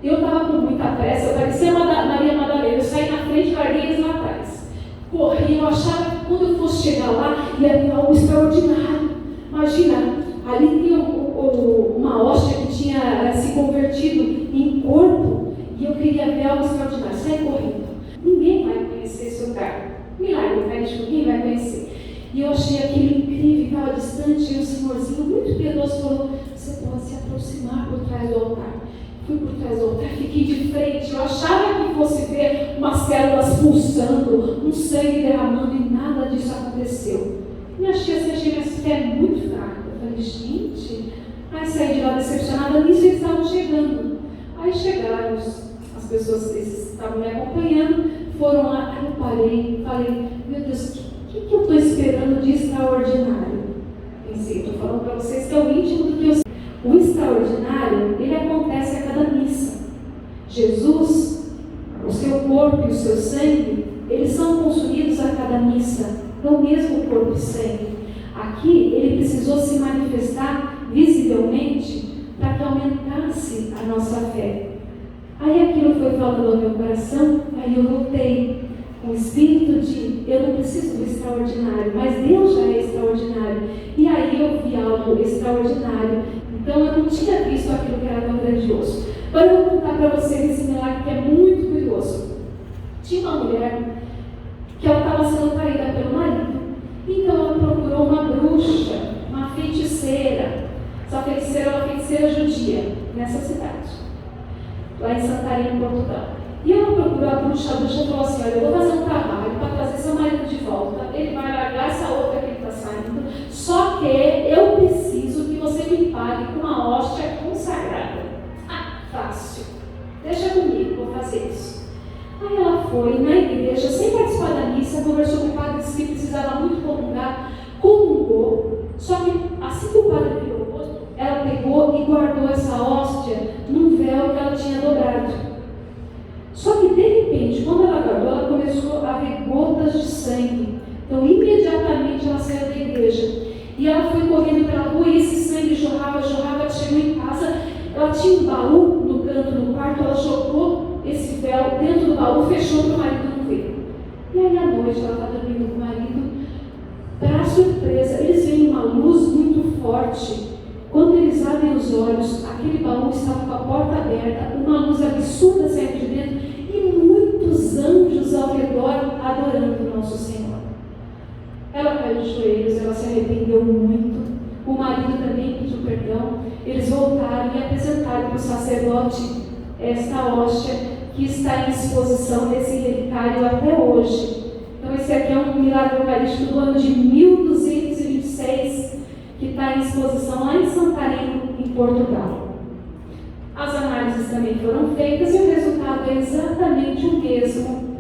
eu estava com muita pressa, eu parecia Maria Madalena, eu saí na frente, larguei eles lá atrás. Corri, eu achava que quando eu fosse chegar lá, ia ter algo extraordinário. Imagina, ali tem uma hóstia que tinha se convertido em corpo, e eu queria ver algo extraordinário. Saí correndo. Ninguém vai conhecer esse lugar. Milagre eucarístico, ninguém vai conhecer. E eu achei aquilo incrível, estava distante, e o senhorzinho, muito piedoso, falou: você pode se aproximar por trás do altar. Fui por trás do altar, fiquei de frente. Eu achava que fosse ver umas células pulsando, um sangue derramando, e nada disso aconteceu. E achei minha fé muito fraca. Eu falei, gente, aí saí de lá decepcionada. Nisso eles estavam chegando. Aí chegaram as pessoas que estavam me acompanhando, foram lá, aí eu parei, falei, meu Deus, o que eu estou esperando de extraordinário? Pensei, estou falando para vocês que é o íntimo do que eu sei. O extraordinário, ele acontece a cada missa. Jesus, o seu corpo e o seu sangue, eles são consumidos a cada missa, no mesmo corpo e sangue. Aqui, ele precisou se manifestar visivelmente para que aumentasse a nossa fé. Aí aquilo foi falando ao meu coração, aí eu voltei com o espírito de, eu não preciso do extraordinário, mas Deus já é extraordinário. E aí eu vi algo extraordinário. Então eu não tinha visto aquilo que era tão grandioso. Agora eu vou contar para vocês esse milagre que é muito curioso. Tinha uma mulher que ela estava sendo traída pelo marido. Então ela procurou uma bruxa, uma feiticeira. Essa feiticeira é uma feiticeira judia, nessa cidade, lá em Santarém, Portugal. E ela procurou a bruxa falou assim: olha, eu vou fazer um trabalho para trazer seu marido de volta. Ele vai largar essa outra que ele está saindo. Só que eu preciso que você me pague com uma hóstia consagrada. Fácil. Deixa comigo, vou fazer isso. Aí ela foi na igreja, sem participar da missa, conversou com o padre, disse que precisava muito comungou. Só que assim que o padre virou o rosto, ela pegou e guardou essa hóstia num véu que ela tinha dobrado. Só que de repente, quando ela guardou, ela começou a ver gotas de sangue. Então imediatamente ela saiu da igreja. E ela foi correndo pela rua e esse sangue jorrava, ela chegou em casa, ela tinha um baú no canto do quarto, ela jogou esse véu dentro do baú, fechou para o marido não ver. E aí à noite ela está dormindo com o marido, para surpresa, eles veem uma luz muito forte. Quando eles abrem os olhos, aquele baú estava com a porta aberta, uma luz absurda saindo de dentro e muitos anjos ao redor adorando o nosso Senhor. Ela caiu de joelhos, ela se arrependeu muito. O marido também pediu perdão. Eles voltaram e apresentaram para o sacerdote esta hóstia que está em exposição nesse relicário até hoje. Então esse aqui é um milagre eucarístico do ano de 1226, que está em exposição lá em Santarém, em Portugal. As análises também foram feitas e o resultado é exatamente o mesmo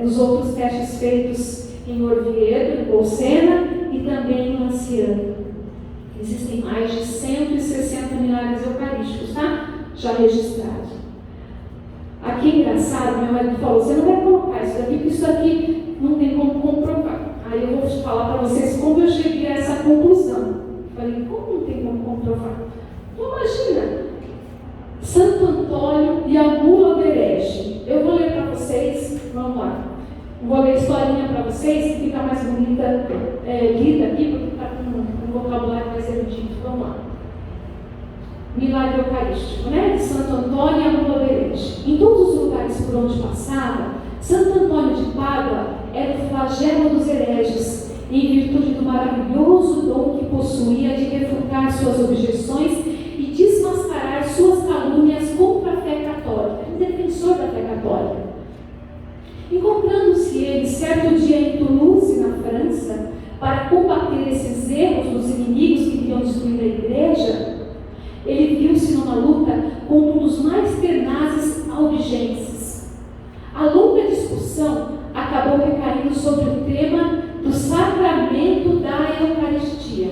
dos outros testes feitos em Orvieto, em Bolsena e também em Lanciano. Existem mais de 160 milagres eucarísticos, tá? Já registrados. Aqui é engraçado, meu marido falou, você não vai colocar isso daqui, porque isso aqui não tem como comprovar. Aí eu vou falar para vocês como eu cheguei a essa conclusão. Falei, como não tem como comprovar? Então imagina, Santo Antônio e a mula do herege. Eu vou ler para vocês, vamos lá. Vou ler a historinha para vocês, que fica mais bonita lida aqui, porque está com um vocabulário mais erudito. Vamos lá. Milagre eucarístico, né? De Santo Antônio e a mula do herege. Em todos os lugares por onde passava, Santo Antônio de Pádua era o flagelo dos hereges, em virtude do maravilhoso dom que possuía de refutar suas objeções e desmascarar suas calúnias contra a fé católica, um defensor da fé católica. Encontrando-se ele certo dia em Toulouse, na França, para combater esses erros dos inimigos que queriam destruir a igreja, ele viu-se numa luta com um dos mais tenazes albigenses. A longa discussão acabou recaindo sobre o tema do sacramento da Eucaristia.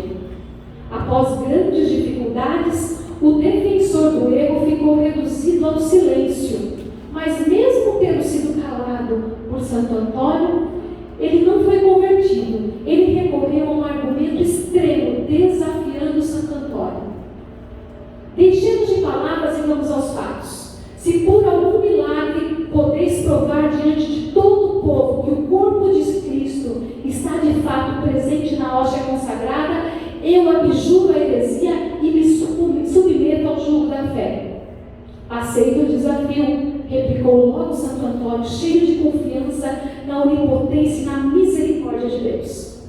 Após grandes dificuldades, o defensor do erro ficou reduzido ao silêncio, mas mesmo tendo sido calado por Santo Antônio, ele não foi convertido. Ele recorreu a um argumento extremo, desafiando Santo Antônio. Deixemos de palavras e vamos aos fatos. Se por algum milagre podeis provar diante de todo o povo que o corpo de Cristo está de fato presente na hóstia consagrada, eu abjuro a heresia e me submeto ao jugo da fé. Aceito o desafio, replicou logo Santo Antônio, cheio de confiança na onipotência e na misericórdia de Deus.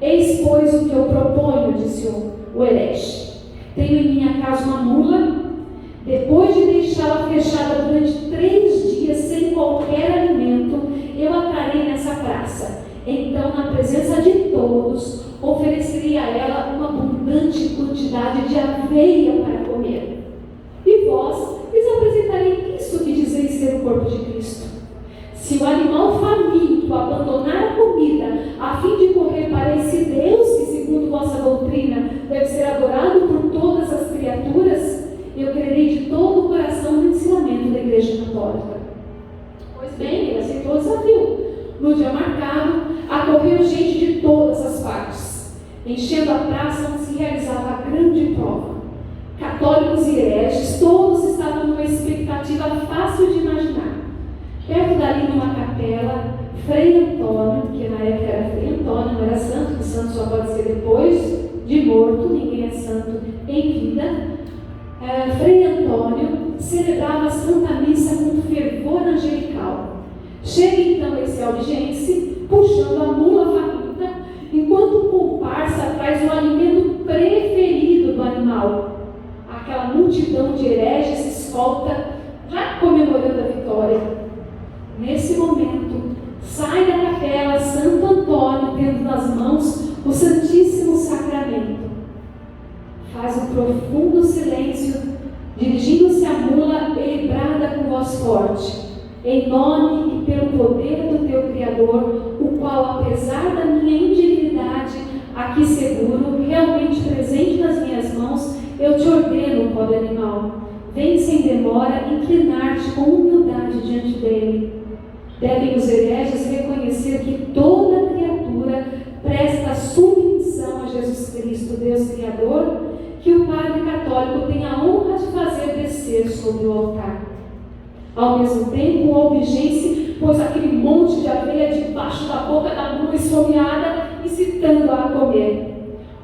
Eis, pois, o que eu proponho, disse o herege. Tenho em minha casa uma mula. Depois de deixá-la fechada durante 3 dias sem qualquer alimento, eu a trarei nessa praça. Então, na presença de todos, oferecerei a ela uma abundante quantidade de aveia para comer. E vós lhes apresentarei isso que dizeis ser o corpo de Cristo. Se o animal faminto abandonar a comida a fim de correr para esse Deus que, segundo vossa doutrina, deve ser adorado por todas as criaturas, eu crerei de todo o coração no ensinamento da Igreja Católica. Pois bem, ele aceitou o desafio. No dia marcado, acorreu gente de todas as partes. Enchendo a praça onde se realizava a grande prova. Católicos e hereges, todos estavam numa expectativa fácil de imaginar. Perto dali, numa capela, Frei Antônio, que na época era Frei Antônio, não era santo, que santo só pode ser depois de morto, ninguém é santo em vida. Frei Antônio celebrava a Santa Missa com fervor angelical. Chega então esse albigense, puxando a mula faminta, enquanto o comparsa traz o alimento preferido do animal. Aquela multidão de hereges se escolta, já comemorando a vitória. Nesse momento, sai da capela Santo Antônio, tendo nas mãos o Santíssimo Sacramento. Faz um profundo silêncio, dirigindo-se à mula, ele brada com voz forte: em nome e pelo poder do teu Criador, o qual, apesar da minha indignidade, aqui seguro, realmente presente nas minhas mãos, eu te ordeno, pobre animal, vem sem demora inclinar-te com humildade diante dele. Devem os hereges reconhecer que toda criatura presta submissão a Jesus Cristo, Deus Criador, que o Padre Católico tem a honra de fazer descer sobre o altar. Ao mesmo tempo, o albigense pôs aquele monte de aveia debaixo da boca da mula esfomeada, incitando-a a comer.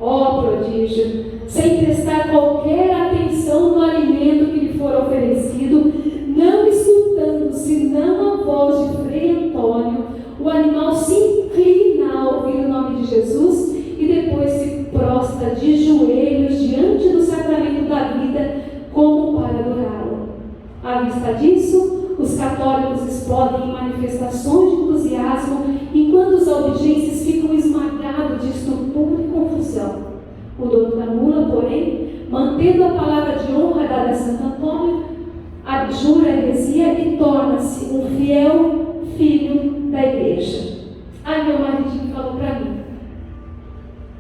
Ó prodígio! Sem prestar qualquer atenção no alimento que lhe for oferecido, não escutando senão a voz de Frei Antônio, o animal se inclina ao ouvir o nome de Jesus e depois se prostra de joelhos diante do sacramento da vida, como para adorá-lo. À vista disso, os católicos explodem em manifestações de entusiasmo, enquanto os albigenses ficam esmagados de estupor e confusão. O dono da mula, porém, mantendo a palavra de honra dada a Santo Antônio, abjura a heresia e torna-se um fiel filho da igreja. Aí meu maridinho falou para mim: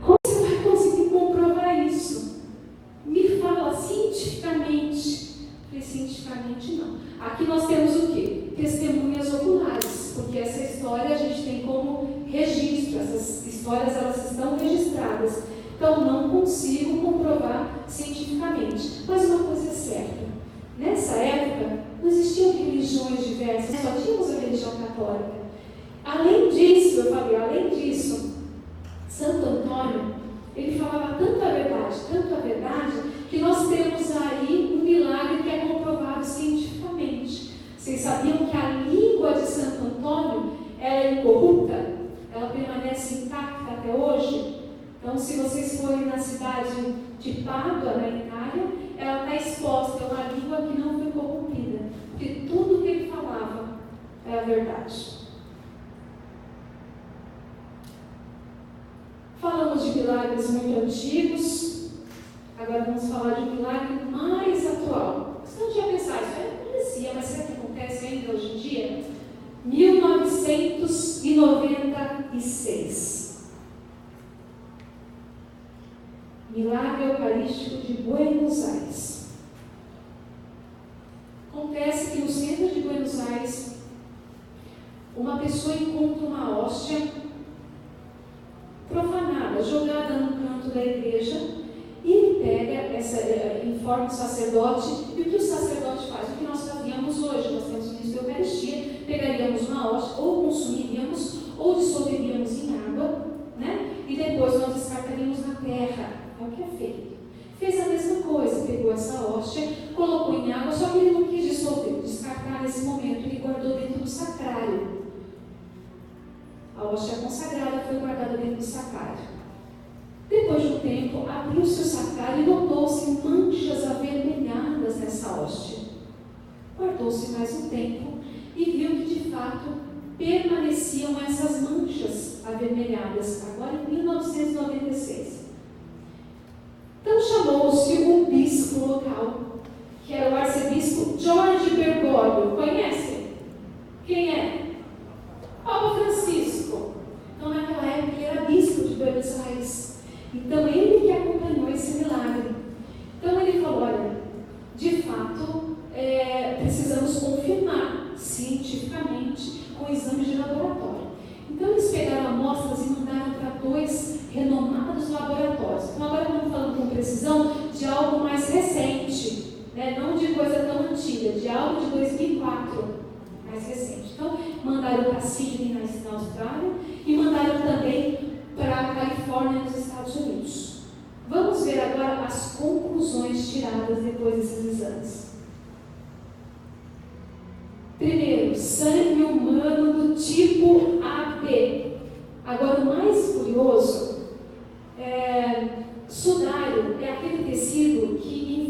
como você vai conseguir comprovar isso? Me fala cientificamente. Eu falei: cientificamente não. Aqui nós temos o quê? Testemunhas oculares, porque essa história a gente tem como registro, essas histórias elas estão registradas. Então não consigo comprovar cientificamente. Mas uma coisa é certa: nessa época não existiam religiões diversas, só tínhamos a religião católica. Além disso, eu falei, além disso, Santo Antônio, ele falava tanto a verdade, que nós temos aí um milagre que é comprovado cientificamente. Vocês sabiam que a língua de Santo Antônio ela é incorrupta? Ela permanece intacta até hoje? Então, se vocês forem na cidade de Pádua, na Itália, ela está exposta, é uma língua que não foi corrompida, porque tudo que ele falava era verdade. Falamos de milagres muito antigos, agora vamos falar de um milagre mais atual. Você não tinha pensado, isso acontecia, mas será que acontece ainda hoje em dia? 1996. Milagre Eucarístico de Buenos Aires. Acontece que no centro de Buenos Aires, uma pessoa encontra uma hóstia profanada, jogada no canto da igreja, e ele pega, informa o sacerdote, e o que o sacerdote faz? O que nós fazíamos hoje, nós temos o ministro da Eucaristia, pegaríamos uma hóstia, ou consumiríamos, ou dissolveríamos em água, né? E depois nós descartaríamos na terra. É o que é feito. Fez a mesma coisa, pegou essa hóstia, colocou em água, só que ele não quis dissolver, descartar nesse momento, ele guardou dentro do sacrário. A hóstia consagrada foi guardada dentro do sacrário. Depois de um tempo, abriu-se o sacrário e notou-se manchas avermelhadas nessa hóstia. Guardou-se mais um tempo e viu que de fato permaneciam essas manchas avermelhadas, agora em 1996. Então chamou-se o bispo local, que era o arcebispo Jorge Bergoglio. Conhece? Quem é? Papa Francisco. Então naquela época ele era bispo de Buenos Aires. Então ele que acompanhou esse milagre. Então ele falou: olha, de fato precisamos confirmar cientificamente com exames de laboratório. Então eles pegaram amostras e mandaram para 2 renomados laboratórios. Então agora estamos falando com precisão de algo mais recente, né? Não de coisa tão antiga, de algo de 2004, mais recente. Então mandaram para Sydney, na Austrália, e mandaram também para a Califórnia, nos Estados Unidos. Vamos ver agora as conclusões tiradas depois desses exames. Primeiro, sangue humano do tipo AB. Agora, o mais curioso, sudário é aquele tecido que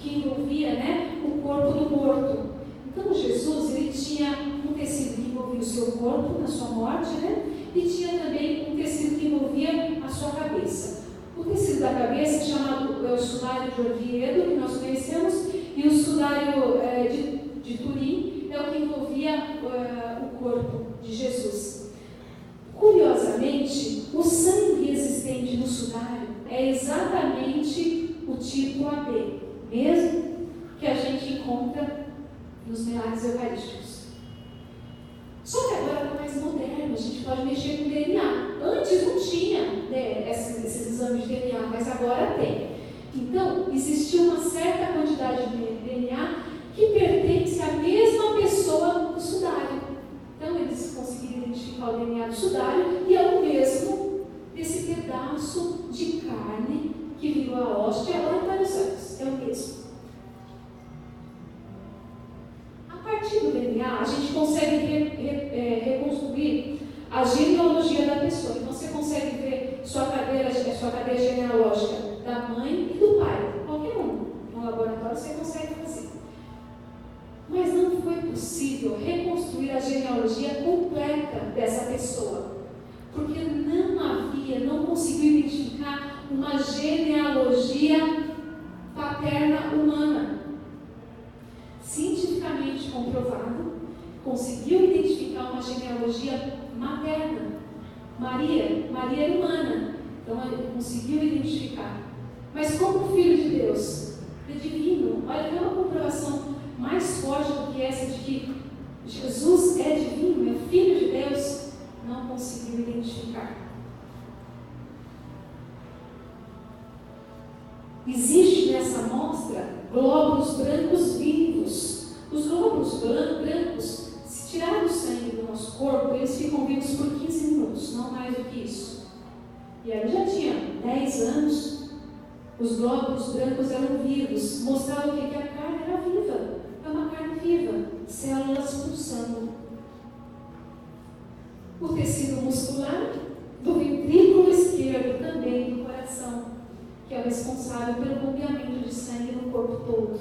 envolvia, né, o corpo do morto. Então, Jesus, ele tinha um tecido que envolvia o seu corpo na sua morte, né, e tinha também um tecido que envolvia a sua cabeça. O tecido da cabeça, chamado o sudário de Oviedo, que nós conhecemos, e o sudário de Turim é o que envolvia o corpo de Jesus. Curiosamente, o sangue existente no sudário é exatamente o tipo AB, mesmo que a gente encontra nos milagres eucarísticos. Só que agora está mais moderno, a gente pode mexer com DNA. Antes não tinha, né, esses exames de DNA, mas agora tem. Então, existiu uma certa quantidade de DNA que pertence à mesma pessoa do sudário. Então, eles conseguiram identificar o DNA do sudário e é o mesmo desse pedaço de carne que virou a hóstia lá em Buenos Aires. É o mesmo. A partir do DNA, a gente consegue reconstruir a genealogia da pessoa. Então, você consegue ver sua cadeia genealógica da mãe e do pai. Qualquer um. No laboratório você consegue fazer. Mas não foi possível reconstruir a genealogia completa dessa pessoa, porque não conseguiu identificar uma genealogia paterna humana. Cientificamente comprovado, conseguiu identificar identificar uma genealogia materna. Maria era humana, então ele conseguiu identificar. Mas como filho de Deus, é divino. Olha, tem uma comprovação mais forte do que essa de que Jesus é divino, é filho de Deus, não conseguiu identificar. Existe nessa amostra glóbulos brancos vivos. Os glóbulos brancos, se tirar o sangue do nosso corpo, eles ficam vivos por 15 minutos, não mais do que isso. E aí já tinha 10 anos, os glóbulos brancos eram vivos, mostravam que a carne era viva, é uma carne viva, células pulsando. O tecido muscular do ventrículo esquerdo, também do coração, que é o responsável pelo bombeamento de sangue no corpo todo.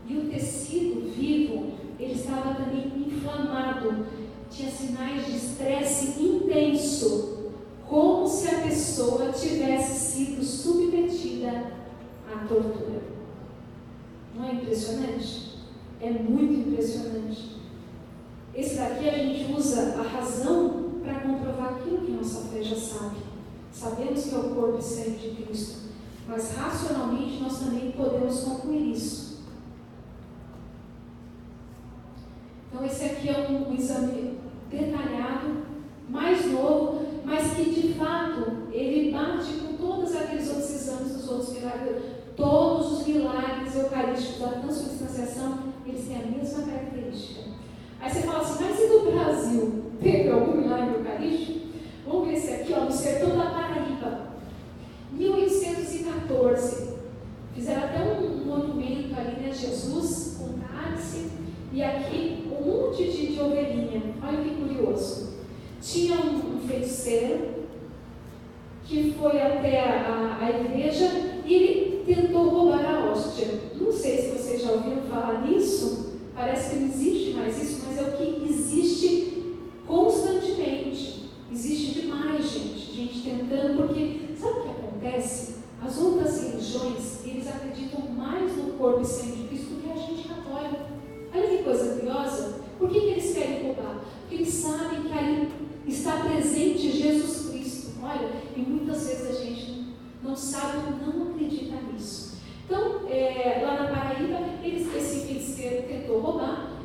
E o tecido vivo, ele estava também inflamado, tinha sinais de estresse intenso, como se a pessoa tivesse sido submetida à tortura. Não é impressionante? É muito impressionante. Esse daqui a gente usa a razão para comprovar aquilo que nossa fé já sabe. Sabemos que é o corpo e sangue de Cristo, mas racionalmente nós também podemos concluir isso. Então esse aqui é um exame detalhado, mais novo, mas que de fato ele bate com todos aqueles outros exames dos outros milagres. Todos os milagres eucarísticos da transubstanciação, eles têm a mesma característica. Aí você fala assim, mas e no Brasil? Teve algum milagre eucarístico? Vamos ver esse aqui, ó, no sertão da Paraíba, 1814. Fizeram até um monumento ali, né? Jesus com cálice, e aqui um monte de ovelhinha. Olha que curioso. Tinha um feiticeiro que foi até a igreja e ele tentou roubar a hóstia. Não sei se vocês já ouviram falar nisso, parece que não existe mais isso, mas é o que existe constantemente. Existe demais, gente tentando, porque sabe o que acontece? As outras religiões, eles acreditam mais no corpo e sangue de Cristo do que a gente católica. Olha que coisa curiosa. Por que eles querem roubar? Porque eles sabem que ali está presente Jesus Cristo. Olha, e muitas vezes a gente não sabe ou não acredita nisso. Então, lá na Paraíba, esse feiticeiro tentou roubar,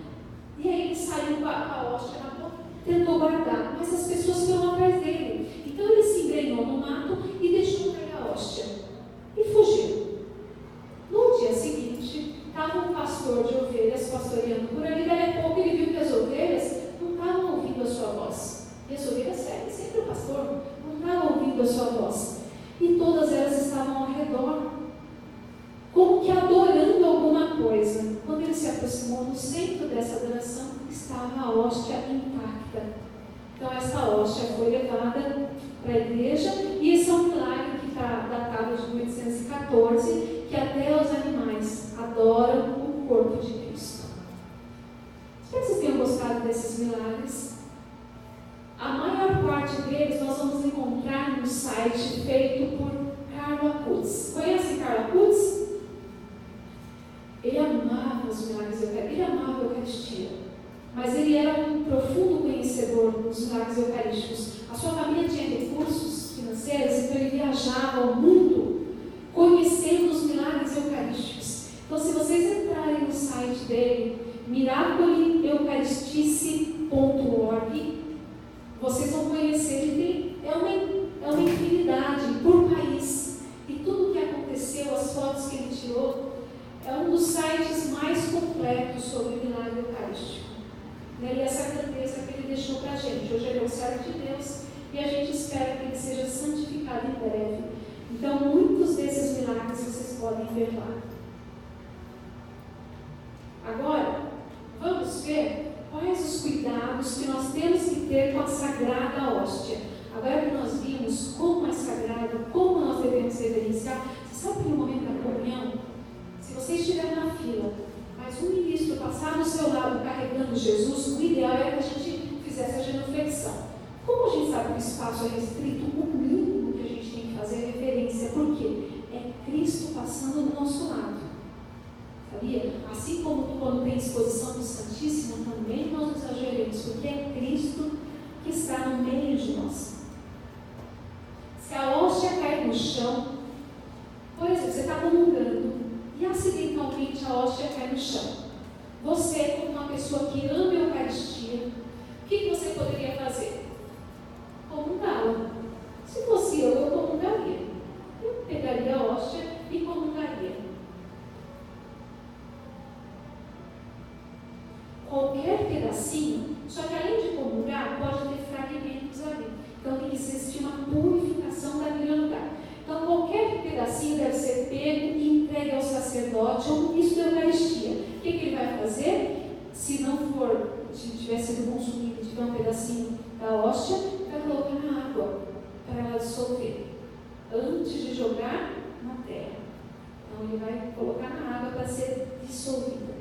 e aí ele saiu com a hóstia na boca, tentou guardar, mas as pessoas foram atrás dele. Então ele se engrenou no mato e deixou cair a hóstia e fugiu. No dia seguinte, estava um pastor de ovelhas pastoreando por ali. Daí a pouco ele viu que as ovelhas não estavam ouvindo a sua voz. E as ovelhas seguem sempre o pastor, não estavam ouvindo a sua voz. E todas elas estavam ao redor, como que adorando alguma coisa. Quando ele se aproximou, no centro dessa adoração estava a hóstia intacta. Então essa hóstia foi levada para a igreja, e esse é um milagre que está datado de 1814, que até os animais adoram o corpo de Cristo. Espero que vocês tenham gostado desses milagres. A maior parte deles nós vamos encontrar no site feito por Carlo Acutis. Conhecem Carlo Acutis? Ele amava os milagres eucarísticos, ele amava a Eucaristia, mas ele era um profundo conhecedor dos milagres eucarísticos. A sua família tinha recursos financeiros, então ele viajava ao mundo conhecendo os milagres eucarísticos. Então, se vocês entrarem no site dele, miraculeeucaristice.org, vocês vão conhecer. Ele é uma infinidade por país, e tudo o que aconteceu, as fotos que ele tirou, é um dos sites mais completos sobre o milagre eucarístico. E essa grandeza que ele deixou para a gente. Hoje ele é o servo de Deus e a gente espera que ele seja santificado em breve. Então, muitos desses milagres vocês podem ver lá. Agora, vamos ver quais os cuidados que nós temos que ter com a sagrada hóstia. Agora que nós vimos como é sagrado, como nós devemos reverenciar, você sabe que no momento da comunhão, se você estiver na fila, mas um ministro passar do seu lado carregando Jesus, o ideal é que a gente fizesse a genuflexão. Como a gente sabe que o espaço é restrito, o mínimo que a gente tem que fazer é reverência. Por quê? É Cristo passando do nosso lado. Sabia? Assim como quando tem exposição do Santíssimo, também nós nos ajoelhamos, porque é Cristo que está no meio de nós. Se a hóstia cai no chão, por exemplo, você está comungando e acidentalmente a hóstia cai no chão. Você, como uma pessoa que ama a Eucaristia, o que você poderia fazer? Comungá-la. Se fosse eu comungaria. Eu pegaria a hóstia e comungaria. Qualquer pedacinho, só que além de comungar, pode ter fragmentos ali. Então tem que existir uma purificação daquele lugar. Então qualquer pedacinho deve ser pego e entregue ao sacerdote ou ministro da Eucaristia. O que ele vai fazer? Se não for, se tiver sido consumido, tiver um pedacinho da hóstia, vai colocar na água para ela dissolver, antes de jogar na terra. Então ele vai colocar na água para ser dissolvida.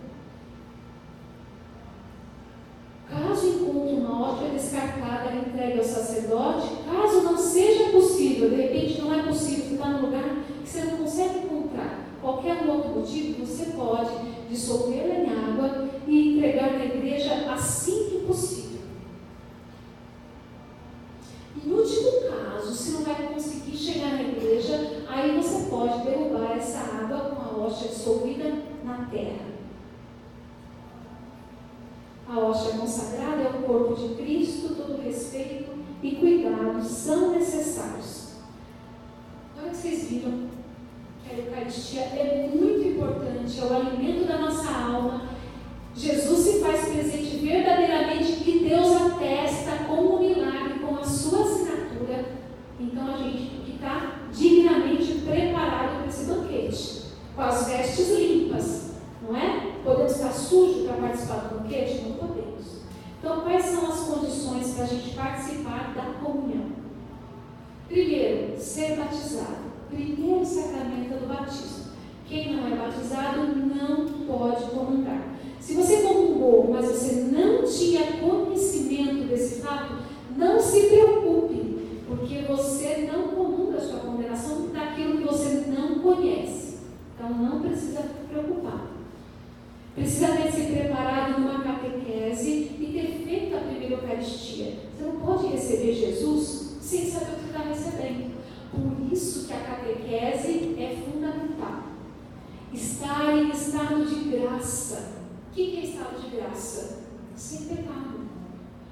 Caso encontre uma hóstia descartada e entregue ao sacerdote, caso não seja possível, de repente não é possível, você está num lugar que você não consegue encontrar qualquer outro motivo, você pode dissolvê-la em água e entregar na igreja assim que possível. Em último caso, se não vai conseguir chegar na igreja, aí você pode derrubar essa água com a hóstia dissolvida na terra. A hóstia consagrada é o corpo de Cristo, todo respeito e cuidado são necessários. Agora que vocês viram que a Eucaristia é muito importante, é o alimento da nossa alma. Jesus se faz presente verdadeiramente e Deus atesta com um milagre, com a sua assinatura. Então a gente tem que estar dignamente preparado para esse banquete, com as vestes limpas, não é? Podemos estar sujos para participar do banquete? Não podemos. Então, quais são as condições para a gente participar da comunhão? Primeiro, ser batizado. Primeiro sacramento do batismo. Quem não é batizado não pode comungar. Se você comungou, mas você não tinha conhecimento desse fato, não se preocupe, porque você não comunga a sua condenação daquilo que você não conhece. Então, não precisa se preocupar. Precisa ter se preparado numa catequese e ter feito a primeira Eucaristia. Você não pode receber Jesus sem saber o que está recebendo. Por isso que a catequese é fundamental. Estar em estado de graça. O que é estado de graça? Sem pecado.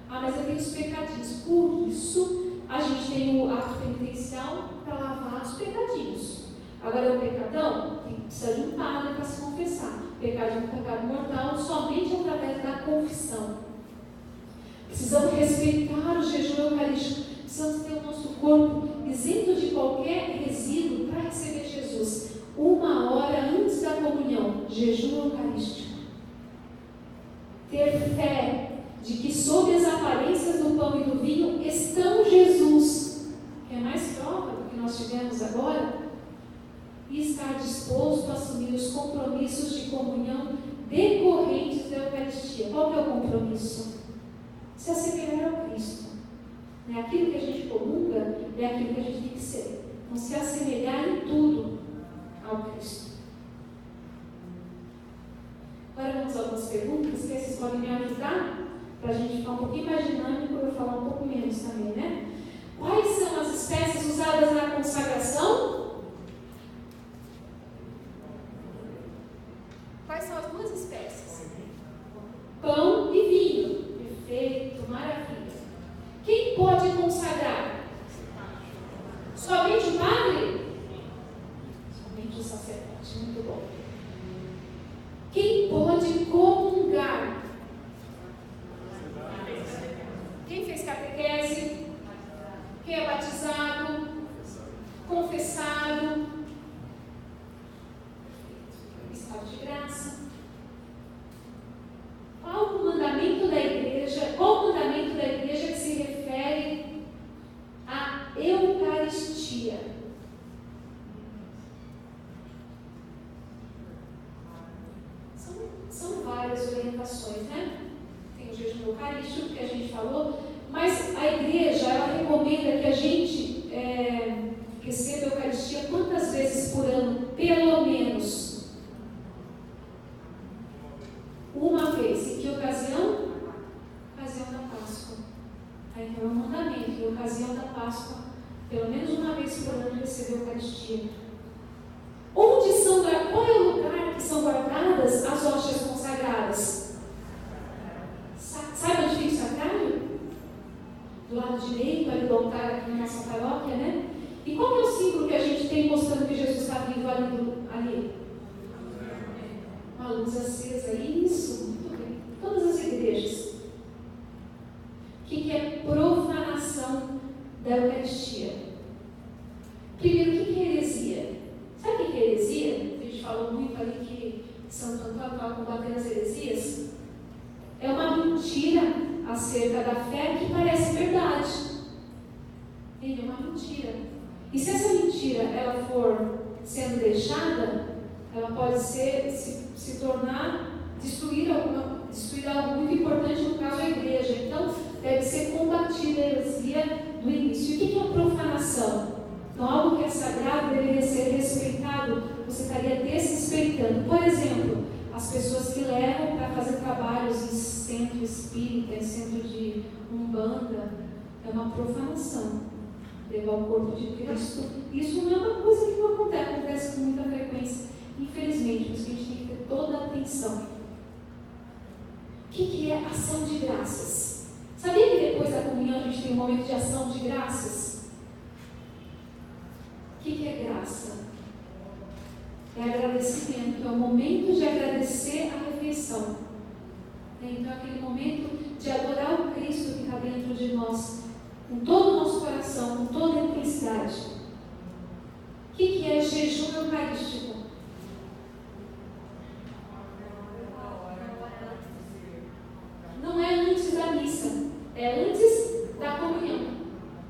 Ah, mas eu tenho os pecadinhos. Por isso, a gente tem o ato penitencial para lavar os pecadinhos. Agora, o pecadão precisa de um padre para se confessar. Pecado de um pecado mortal somente através da confissão. Precisamos respeitar o jejum eucarístico. Precisamos ter o nosso corpo isento de qualquer resíduo para receber Jesus. 1 hora antes da comunhão, jejum eucarístico. Ter fé de que sob as aparências do pão e do vinho estão Jesus, que é mais prova do que nós tivemos agora. E estar disposto a assumir os compromissos de comunhão decorrentes da Eucaristia. Qual que é o compromisso? Se assemelhar ao Cristo. Não é aquilo que a gente comunga, é aquilo que a gente tem que ser. Então, se assemelhar em tudo ao Cristo. Agora vamos a algumas perguntas, que vocês podem me ajudar, para a gente ficar um pouquinho mais dinâmico, eu falar um pouco menos também, né? Quais são as espécies usadas na consagração? Quais são as duas espécies? Pão e vinho. Perfeito, maravilha. Quem pode consagrar? Somente o padre? Somente o sacerdote. Muito bom. Quem pode comungar? Quem fez catequese? Quem é batizado? Confessado? Estado de graça. Qual o mandamento da igreja? Qual o mandamento da igreja que se refere à Eucaristia? São várias orientações, né? Tem o jejum eucarístico que a gente falou, mas a igreja ela recomenda que a gente receba a Eucaristia quantas vezes por ano? Pelo menos Uma vez. Em que ocasião? Ocasião da Páscoa. Então é um mandamento. Em ocasião da Páscoa, pelo menos uma vez por ano, receber a Eucaristia. Qual é o lugar que são guardadas as hóstias consagradas? Sabe onde fica o sacrário? Do lado direito, ali do altar, aqui na nossa paróquia, né? E qual é o símbolo que a gente tem mostrando que Jesus está vivo ali? Uma luz acesa. Isso, muito bem. Todas as igrejas. O que é profanação da Eucaristia? Primeiro, o que é heresia? Sabe o que é heresia? A gente falou muito ali que Santo Antônio estava combatendo as heresias. É uma mentira acerca da fé que parece verdade. É uma mentira. E se essa mentira ela for sendo deixada, ela pode se tornar destruir algo muito importante, no caso a igreja. Então, deve ser combatida a heresia no início. E o que é a profanação? Então, algo que é sagrado deveria ser respeitado, você estaria desrespeitando. Por exemplo, as pessoas que levam para fazer trabalhos em centro espírita, em centro de umbanda, é uma profanação. Levar o corpo de Cristo. Isso não é uma coisa que não acontece com muita frequência, infelizmente, por isso que a gente tem que ter toda a atenção. O que é ação de graças? Sabia que depois da comunhão a gente tem um momento de ação de graças? O que é graça? É agradecimento, é o momento de agradecer a refeição. Então é aquele momento de adorar o Cristo que está dentro de nós, com todo o nosso coração, com toda a intensidade. O que é jejum eucarístico? Não é antes da missa, é antes da comunhão.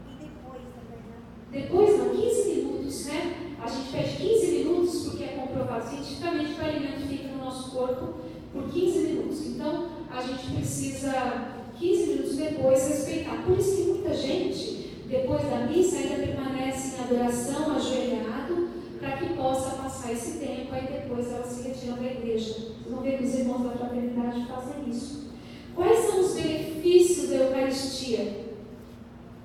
E depois também, né? Depois não, 15 minutos, né? A gente pede 15 minutos porque é comprovado cientificamente que o alimento fica no nosso corpo por 15 minutos. Então, a gente precisa 15 minutos depois respeitar. Por isso que muita gente, depois da missa, ainda permanece em adoração, ajoelhado, para que possa passar esse tempo, aí depois ela se retira da igreja. Vocês vão ver que os irmãos da fraternidade fazem isso. Quais são os benefícios da Eucaristia?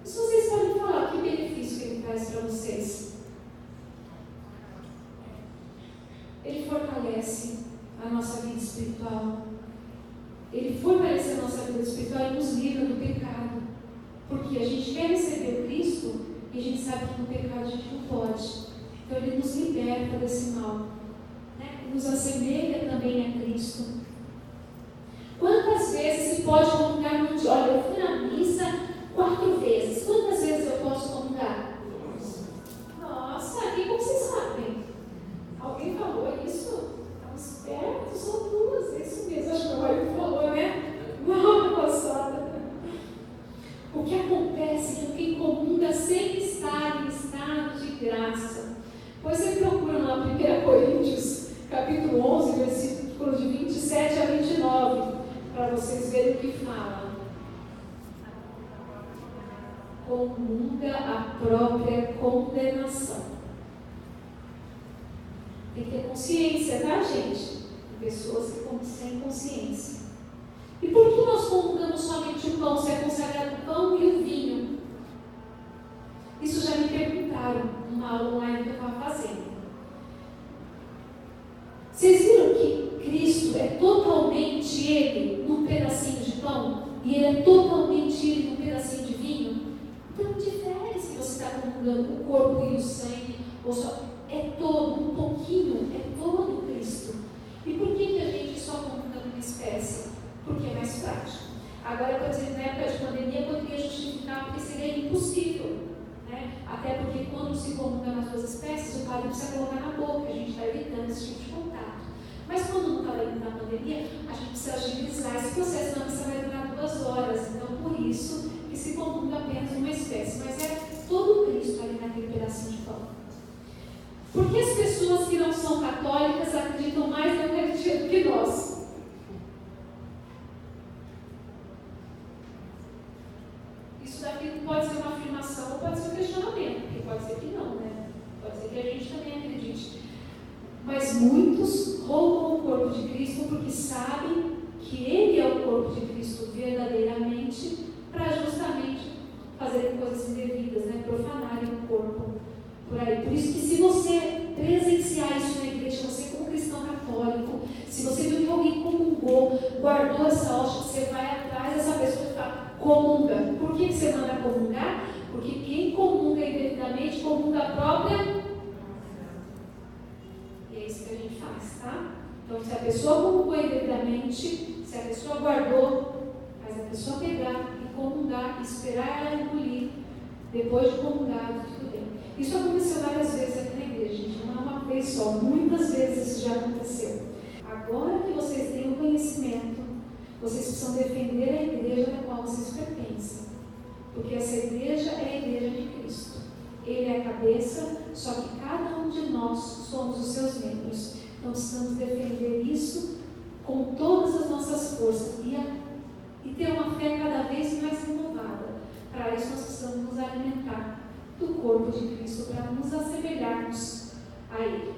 Se vocês podem falar, que benefício que ele traz para vocês? Ele fortalece a nossa vida espiritual. Ele fortalece a nossa vida espiritual e nos livra do pecado. Porque a gente quer receber o Cristo e a gente sabe que no pecado a gente não pode. Então ele nos liberta desse mal, né? Nos assemelha também a Cristo. Quantas vezes se pode comungar num dia? Olha, eu fui na missa 4 vezes. Quantas vezes eu posso comungar? Nossa, como vocês sabem? Alguém falou isso? Estamos perto, são 2. É isso mesmo, acho que o Mário falou, né? Não, passada. O que acontece é que quem comunga sempre está em estado de graça. Pois você procura lá 1 Coríntios, capítulo 11, versículo de 27 a 29, para vocês verem o que fala. Comunga a própria condenação. Tem que ter consciência, tá, gente? Pessoas que estão sem consciência. E por que nós comungamos somente o pão, se é consagrado o pão e o vinho? Isso já me perguntaram numa aula online que eu estava fazendo. Vocês viram que Cristo é totalmente Ele num pedacinho de pão? E Ele é totalmente Ele num pedacinho de vinho? Então difere se você está comungando o corpo e o sangue, ou só é todo, um pouquinho, é todo Cristo. E por que a gente só comunga numa espécie? Porque é mais prático. Agora, por exemplo, na época de pandemia, poderia justificar porque seria impossível, né? Até porque quando se comunga nas 2 espécies, o padre precisa colocar na boca, a gente está evitando esse tipo de contato. Mas quando não está dentro da pandemia, a gente precisa agilizar esse processo, senão a missa vai durar 2 horas. Então, por isso que se comunga apenas uma espécie. Mas é todo Cristo ali naquele pedacinho de pão. Porque as pessoas que não são católicas acreditam mais na Eucaristia do que nós. Isso daqui pode ser uma afirmação ou pode ser um questionamento, porque pode ser que não, né? Pode ser que a gente também acredite. Mas muitos roubam o corpo de Cristo porque sabem que Ele é o corpo de Cristo verdadeiramente, para justamente fazer coisas indevidas, né? Profanarem o corpo por aí. Por isso que se você presenciar isso na igreja, você como cristão católico, se você viu que alguém comungou, guardou essa hóstia, você vai atrás dessa pessoa e fala, comunga. Por que você manda comungar? Porque quem comunga indevidamente, comunga a própria. E é isso que a gente faz, tá? Então, se a pessoa comungou indevidamente, se a pessoa guardou, faz a pessoa pegar e comungar, esperar ela engolir, depois de comungado, tudo bem. Isso aconteceu várias vezes aqui na igreja, gente, não é uma vez só, muitas vezes isso já aconteceu. Agora que vocês têm o conhecimento, vocês precisam defender a igreja da qual vocês pertencem, porque essa igreja é a igreja de Cristo. Ele é a cabeça, só que cada um de nós somos os seus membros. Então precisamos defender isso com todas as nossas forças e ter uma fé cada vez mais renovada. Para isso nós precisamos nos alimentar do corpo de Cristo, para nos assemelharmos a Ele.